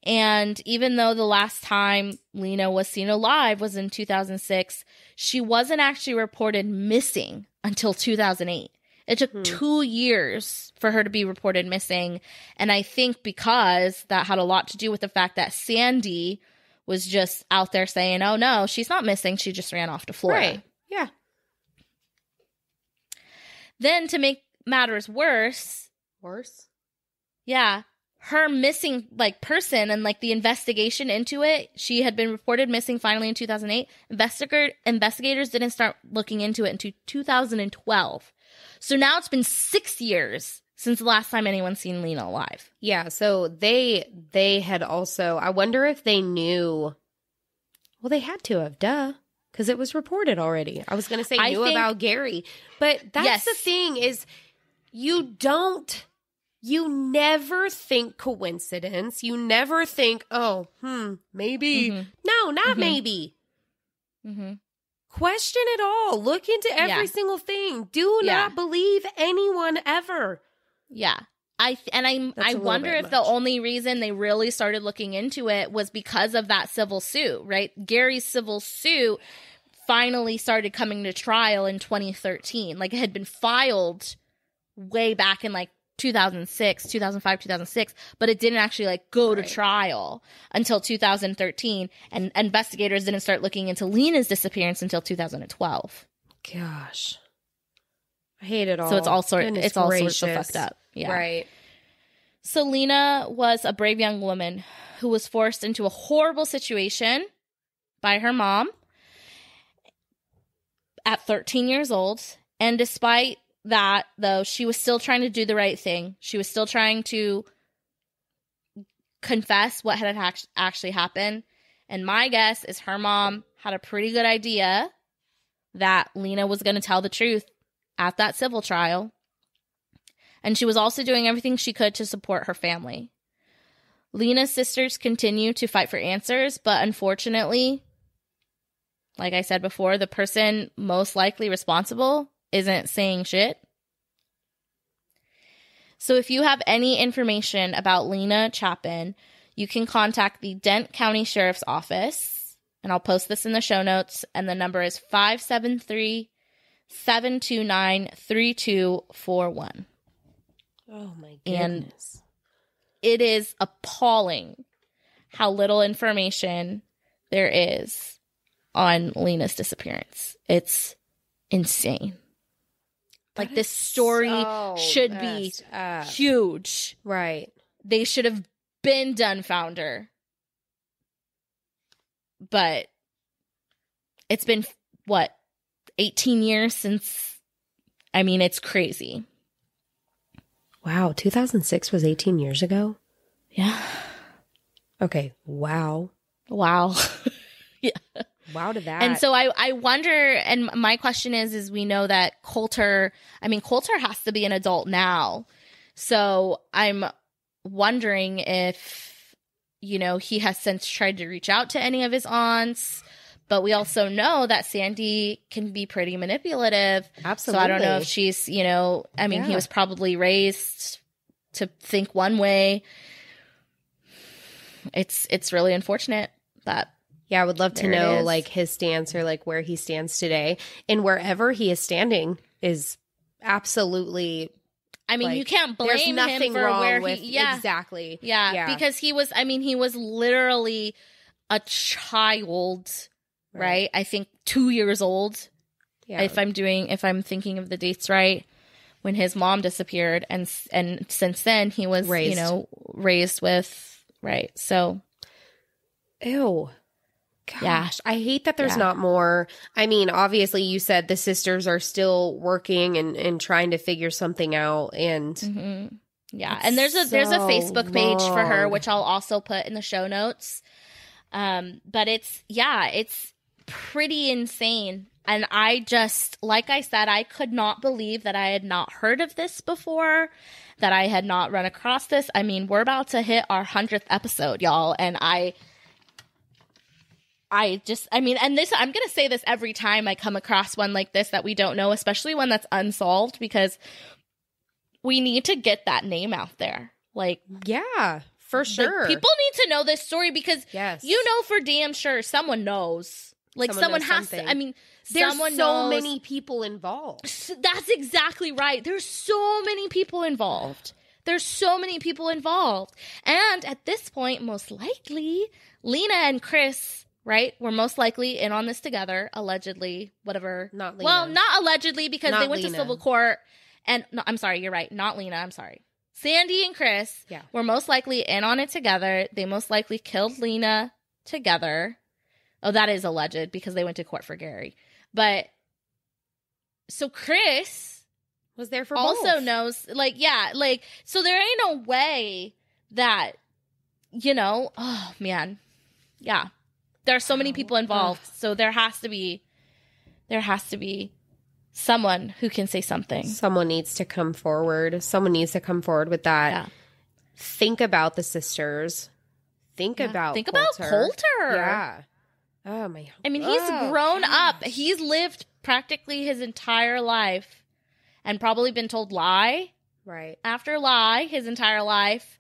And even though the last time Lena was seen alive was in 2006, she wasn't actually reported missing until 2008. It took 2 years for her to be reported missing. And I think because that had a lot to do with the fact that Sandy was just out there saying, oh, no, she's not missing. She just ran off to Florida. Right. Yeah. Then to make matters worse. Yeah. Her missing, like, person and, like, the investigation into it, she had been reported missing finally in 2008. Investigators didn't start looking into it until 2012. So now it's been 6 years since the last time anyone's seen Lena alive. Yeah, so they had also, I wonder if they knew, well, they had to have, duh, because it was reported already. I was going to say knew about Gary. But that's the thing is, you never think coincidence. You never think, oh, maybe. No, not maybe. Question it all. Look into every single thing. Do not believe anyone ever. Yeah. I wonder if the only reason they really started looking into it was because of that civil suit, right? Gary's civil suit finally started coming to trial in 2013. Like, it had been filed way back in, like, 2005, 2006, but it didn't actually, like, go to trial until 2013, and investigators didn't start looking into Lena's disappearance until 2012. Gosh. I hate it all. So it's all sorts of fucked up. Yeah. Right. So Lena was a brave young woman who was forced into a horrible situation by her mom at 13 years old, and despite that, though, she was still trying to do the right thing. She was still trying to confess what had actually happened. And my guess is her mom had a pretty good idea that Lena was going to tell the truth at that civil trial. And she was also doing everything she could to support her family. Lena's sisters continue to fight for answers, but unfortunately, like I said before, the person most likely responsible isn't saying shit. So if you have any information about Lena Chapin, you can contact the Dent County Sheriff's Office, and I'll post this in the show notes, and the number is 573-729-3241. Oh, my goodness. And it is appalling how little information there is on Lena's disappearance. It's insane. Like, this story should be huge. Right. They should have been done found her. But it's been, 18 years since, it's crazy. Wow, 2006 was 18 years ago? Yeah. Okay, wow. Wow. Yeah. Wow to that. And so I wonder, and my question is we know that Coulter has to be an adult now. So I'm wondering if, he has since tried to reach out to any of his aunts. But we also know that Sandy can be pretty manipulative. Absolutely. So I don't know if she's, he was probably raised to think one way. It's really unfortunate that. Yeah, I would love to know, like, his stance or, like, where he stands today. And wherever he is standing is absolutely... you can't blame there's nothing him for wrong where with, he... Yeah, exactly. Yeah, because he was literally a child, right? I think 2 years old, if I'm thinking of the dates right, when his mom disappeared. And since then, he was, raised with... Right, so... Ew. Gosh, I hate that there's not more. Obviously, you said the sisters are still working and trying to figure something out. And yeah, and there's a Facebook page for her, which I'll also put in the show notes. But it's pretty insane. And I just, like I said, I could not believe that I had not heard of this before, that I had not run across this. We're about to hit our 100th episode, y'all, and and this, I'm going to say this every time I come across one like this that we don't know, especially one that's unsolved, because we need to get that name out there. Like, yeah, for sure. People need to know this story because, for damn sure someone knows. Like, someone has something. To, there's someone so knows. many people involved. That's exactly right. There's so many people involved. And at this point, most likely, Lena and Chris... right? We're most likely in on this together, allegedly, whatever. Not Lena. Well, not allegedly, because they went Lena. to civil court. And, no, I'm sorry, you're right. Not Lena, I'm sorry. Sandy and Chris were most likely in on it together. They most likely killed Lena together. Oh, that is alleged, because they went to court for Gary. But, so Chris... was there for also both. Knows, so there ain't no way that, oh, man. Yeah. There are so many people involved, so there has to be someone who can say something. Someone needs to come forward. Someone needs to come forward with that. Yeah. Think about the sisters. Think about Coulter. Yeah. Oh my. He's grown up. He's lived practically his entire life, and probably been told lie after lie his entire life,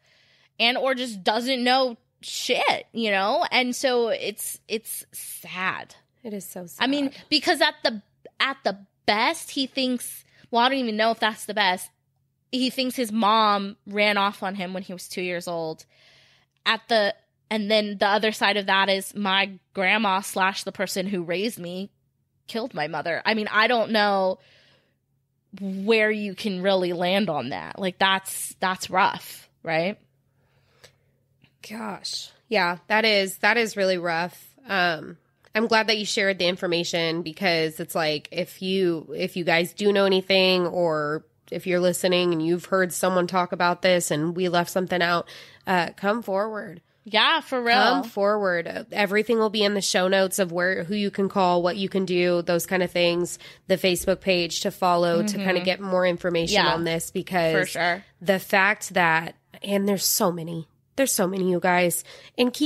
and or just doesn't know shit, and so it's sad. It is so sad. Because at the best, he thinks, well, I don't even know if that's the best, he thinks his mom ran off on him when he was 2 years old. And then the other side of that is my grandma / the person who raised me killed my mother. I don't know where you can really land on that. Like, that's rough, right? Gosh. Yeah, that is really rough. I'm glad that you shared the information, because it's like, if you guys do know anything, or if you're listening and you've heard someone talk about this and we left something out, come forward. Yeah, for real. Come forward. Everything will be in the show notes of who you can call, what you can do, those kind of things. The Facebook page to follow to kind of get more information on this, because for sure. The fact that, and there's so many, you guys, and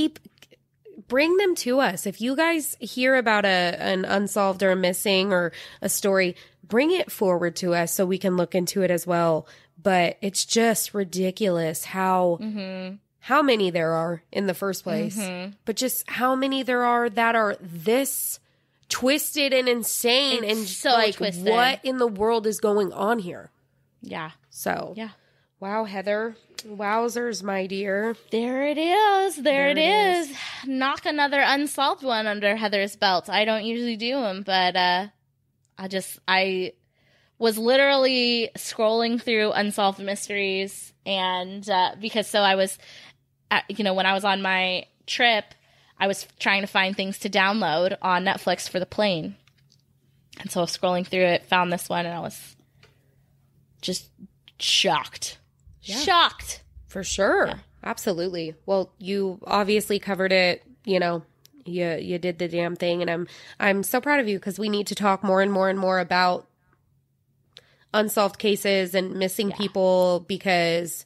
bring them to us. If you guys hear about an unsolved or a missing or a story, bring it forward to us so we can look into it as well. But it's just ridiculous how how many there are in the first place, but just how many there are that are this twisted and insane. It's and so like, twisted. what in the world is going on here? Yeah. So, Yeah. wow, Heather. Wowzers, my dear. There it is. There it is. Knock another unsolved one under Heather's belt. I don't usually do them, but I was literally scrolling through Unsolved Mysteries, and because I was, when I was on my trip, I was trying to find things to download on Netflix for the plane. And so I was scrolling through it, found this one, and I was just shocked. Yeah. Shocked. For sure. Yeah. Absolutely. Well, you obviously covered it, you did the damn thing, and I'm so proud of you, because we need to talk more and more and more about unsolved cases and missing people, because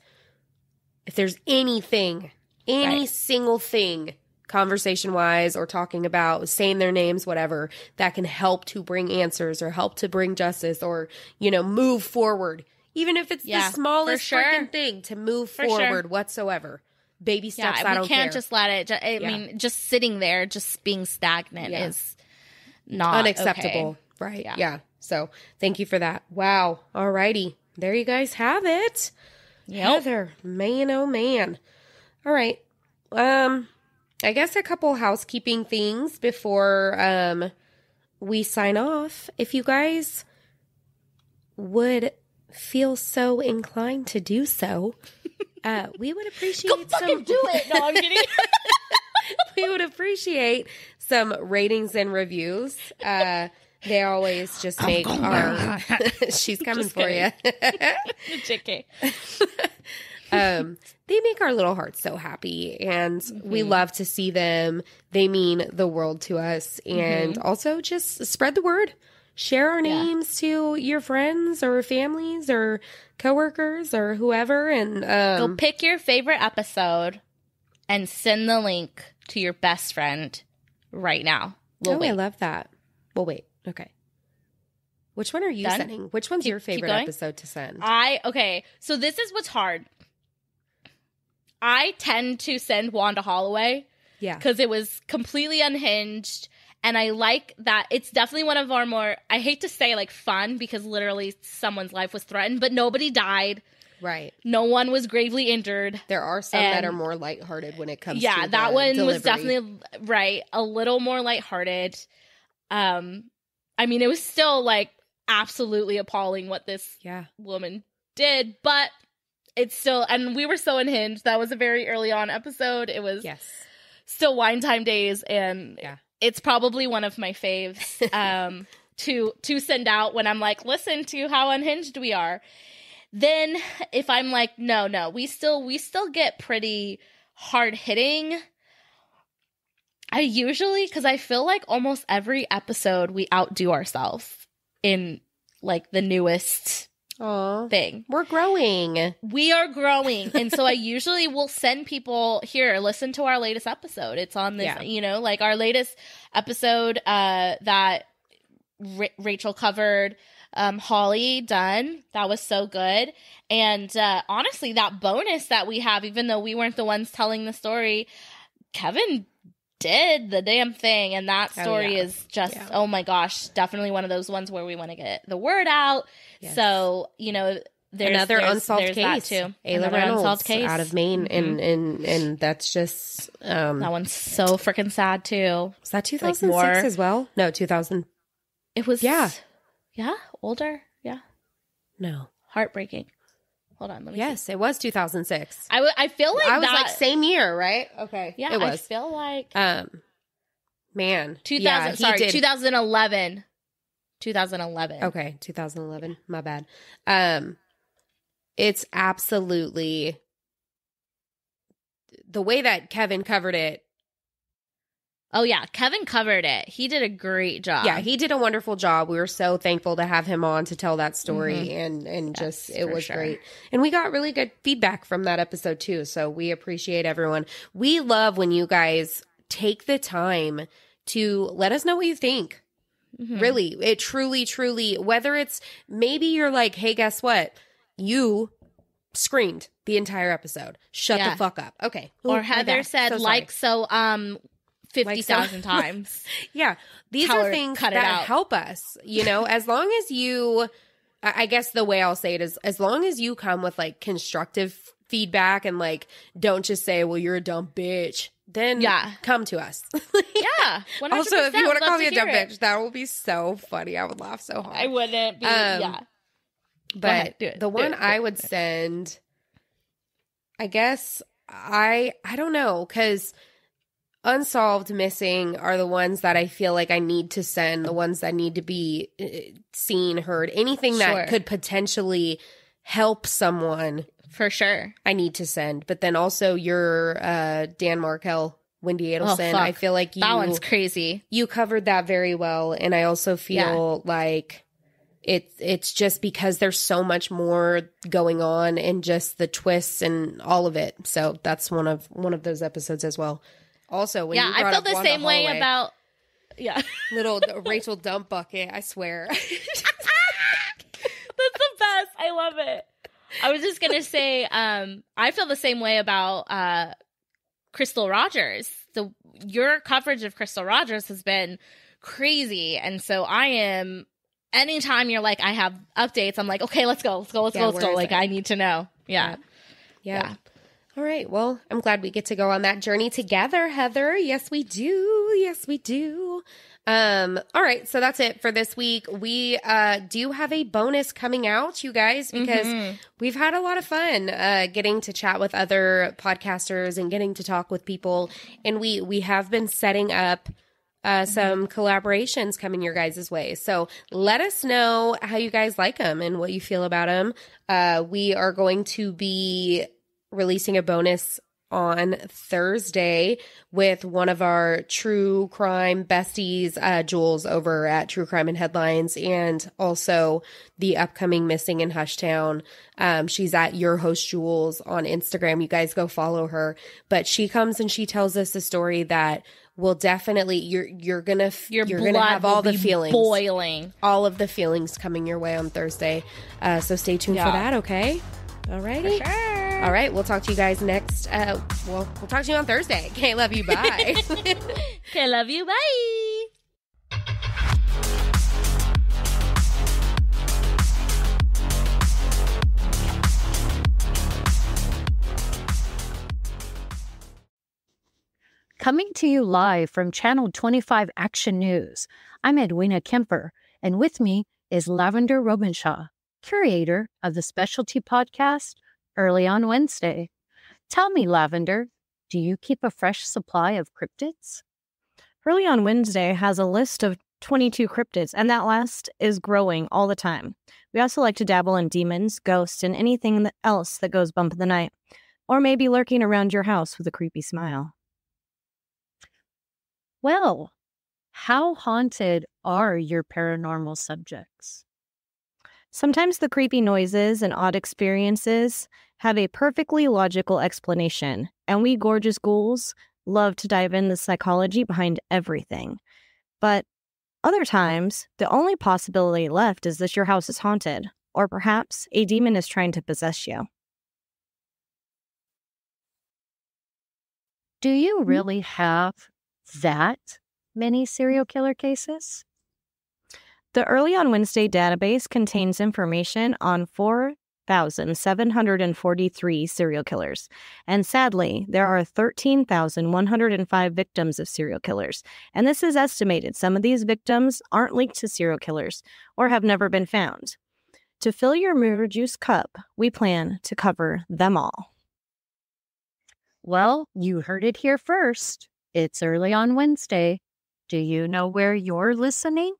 if there's anything, any single thing, conversation-wise or talking about saying their names, whatever, that can help to bring answers or help to bring justice or, move forward, even if it's the smallest freaking thing to move forward whatsoever. Baby steps, I don't care. We can't just let it, I mean, just sitting there, just being stagnant is not unacceptable. Okay. Right. Yeah. So thank you for that. Wow. Alrighty. There you guys have it. Yep. Heather, man, oh man. All right. I guess a couple housekeeping things before we sign off. If you guys would feel so inclined to do so, we would appreciate Go fucking do it. No, I'm kidding. We would appreciate some ratings and reviews. They always just make our... She's coming for you. JK. They make our little hearts so happy, and we love to see them. They mean the world to us. And also just spread the word. Share our names to your friends or families or coworkers or whoever. And go pick your favorite episode and send the link to your best friend right now. I love that. We'll wait. Okay. Which one are you sending? Which one's your favorite episode to send? Okay. So this is what's hard. I tend to send Wanda Holloway. Yeah. Because it was completely unhinged. And I like that. It's definitely one of our more, I hate to say like fun, because literally someone's life was threatened, but nobody died. Right. No one was gravely injured. There are some that are more lighthearted when it comes to that the one delivery. Was definitely, a little more lighthearted. I mean, it was still like absolutely appalling what this woman did, but it's still, and we were so unhinged. That was a very early on episode. It was still wine time days, and it's probably one of my faves to send out when I'm like, listen to how unhinged we are. Then if I'm like, no, we still get pretty hard hitting. I usually, because I feel like almost every episode we outdo ourselves in like the newest thing. We're growing. We are growing. And so I usually will send people, here, listen to our latest episode. It's on this, like our latest episode that Rachel covered, Holly Dunn. That was so good. And honestly, that bonus that we have, even though we weren't the ones telling the story, Kevin did the damn thing, and that story is just oh my gosh, definitely one of those ones where we want to get the word out. So there's another unsolved case too. Ayla Reynolds out of Maine, and that's just that one's so freaking sad too. Was that 2006 as well? No, 2000. It was older. No, heartbreaking. Hold on, let me see. It was 2006. I feel like I was like same year, right? Okay. Yeah, it was. I feel like man. 2011. 2011. Okay, 2011. My bad. It's absolutely the way that Kevin covered it. Oh, yeah. Kevin covered it. He did a great job. Yeah, he did a wonderful job. We were so thankful to have him on to tell that story. And just, it was great. And we got really good feedback from that episode, too. So we appreciate everyone. We love when you guys take the time to let us know what you think. Really, it truly, whether it's maybe you're like, hey, guess what? You screamed the entire episode. Shut the fuck up. Okay. Or Ooh, Heather said, 50,000 times. Yeah. These Tell are her, things cut it that out. help us, you know, as long as you, I guess the way I'll say it is, as long as you come with like constructive feedback and like, don't just say, well, you're a dumb bitch, then come to us. Yeah. 100%. Also, if you want to call me a dumb it. bitch, that will be so funny. I would laugh so hard. I wouldn't be, But ahead, do it, the do one it. I would send, I guess, I don't know, because unsolved missing are the ones that I feel like I need to send, the ones that need to be seen, heard, anything that could potentially help someone. For sure. I need to send. But then also your Dan Markel, Wendy Adelson. I feel like that one's crazy. You covered that very well. And I also feel like it's just because there's so much more going on and just the twists and all of it. So that's one of those episodes as well. Also, when you brought I feel up the Wanda same way Holloway, about little Rachel Dump Bucket, I swear. That's the best. I love it. I was just gonna say, I feel the same way about Crystal Rogers. Your coverage of Crystal Rogers has been crazy, and so I am. Anytime you're like, I have updates, I'm like, okay, let's go. Like, I need to know. Yeah. All right. Well, I'm glad we get to go on that journey together, Heather. Yes, we do. Yes, we do. All right. So that's it for this week. We do have a bonus coming out, you guys, because we've had a lot of fun getting to chat with other podcasters and getting to talk with people. And we have been setting up some collaborations coming your guys' way. So let us know how you guys like them and what you feel about them. We are going to be releasing a bonus on Thursday with one of our true crime besties, Jules, over at True Crime and Headlines, and also the upcoming Missing in Hushtown. She's at Your Host Jules on Instagram. You guys go follow her. But she comes and she tells us a story that will definitely you're gonna have all the feelings boiling, all of the feelings coming your way on Thursday. So stay tuned for that. Okay. Alrighty. For sure. All right. We'll talk to you guys next. We'll talk to you on Thursday. Okay. Love you. Bye. Okay. Love you. Bye. Coming to you live from Channel 25 Action News, I'm Edwina Kemper, and with me is Lavender Robenshaw, curator of the specialty podcast Early on Wednesday. Tell me, Lavender, do you keep a fresh supply of cryptids? Early on Wednesday has a list of 22 cryptids, and that list is growing all the time. We also like to dabble in demons, ghosts, and anything else that goes bump in the night, or maybe lurking around your house with a creepy smile. Well, how haunted are your paranormal subjects? Sometimes the creepy noises and odd experiences have a perfectly logical explanation, and we gorgeous ghouls love to dive into the psychology behind everything. But other times, the only possibility left is that your house is haunted, or perhaps a demon is trying to possess you. Do you really have that many serial killer cases? The Early on Wednesday database contains information on 4,743 serial killers, and sadly, there are 13,105 victims of serial killers, and this is estimated. Some of these victims aren't linked to serial killers or have never been found. To fill your murder juice cup, we plan to cover them all. Well, you heard it here first. It's Early on Wednesday. Do you know where you're listening?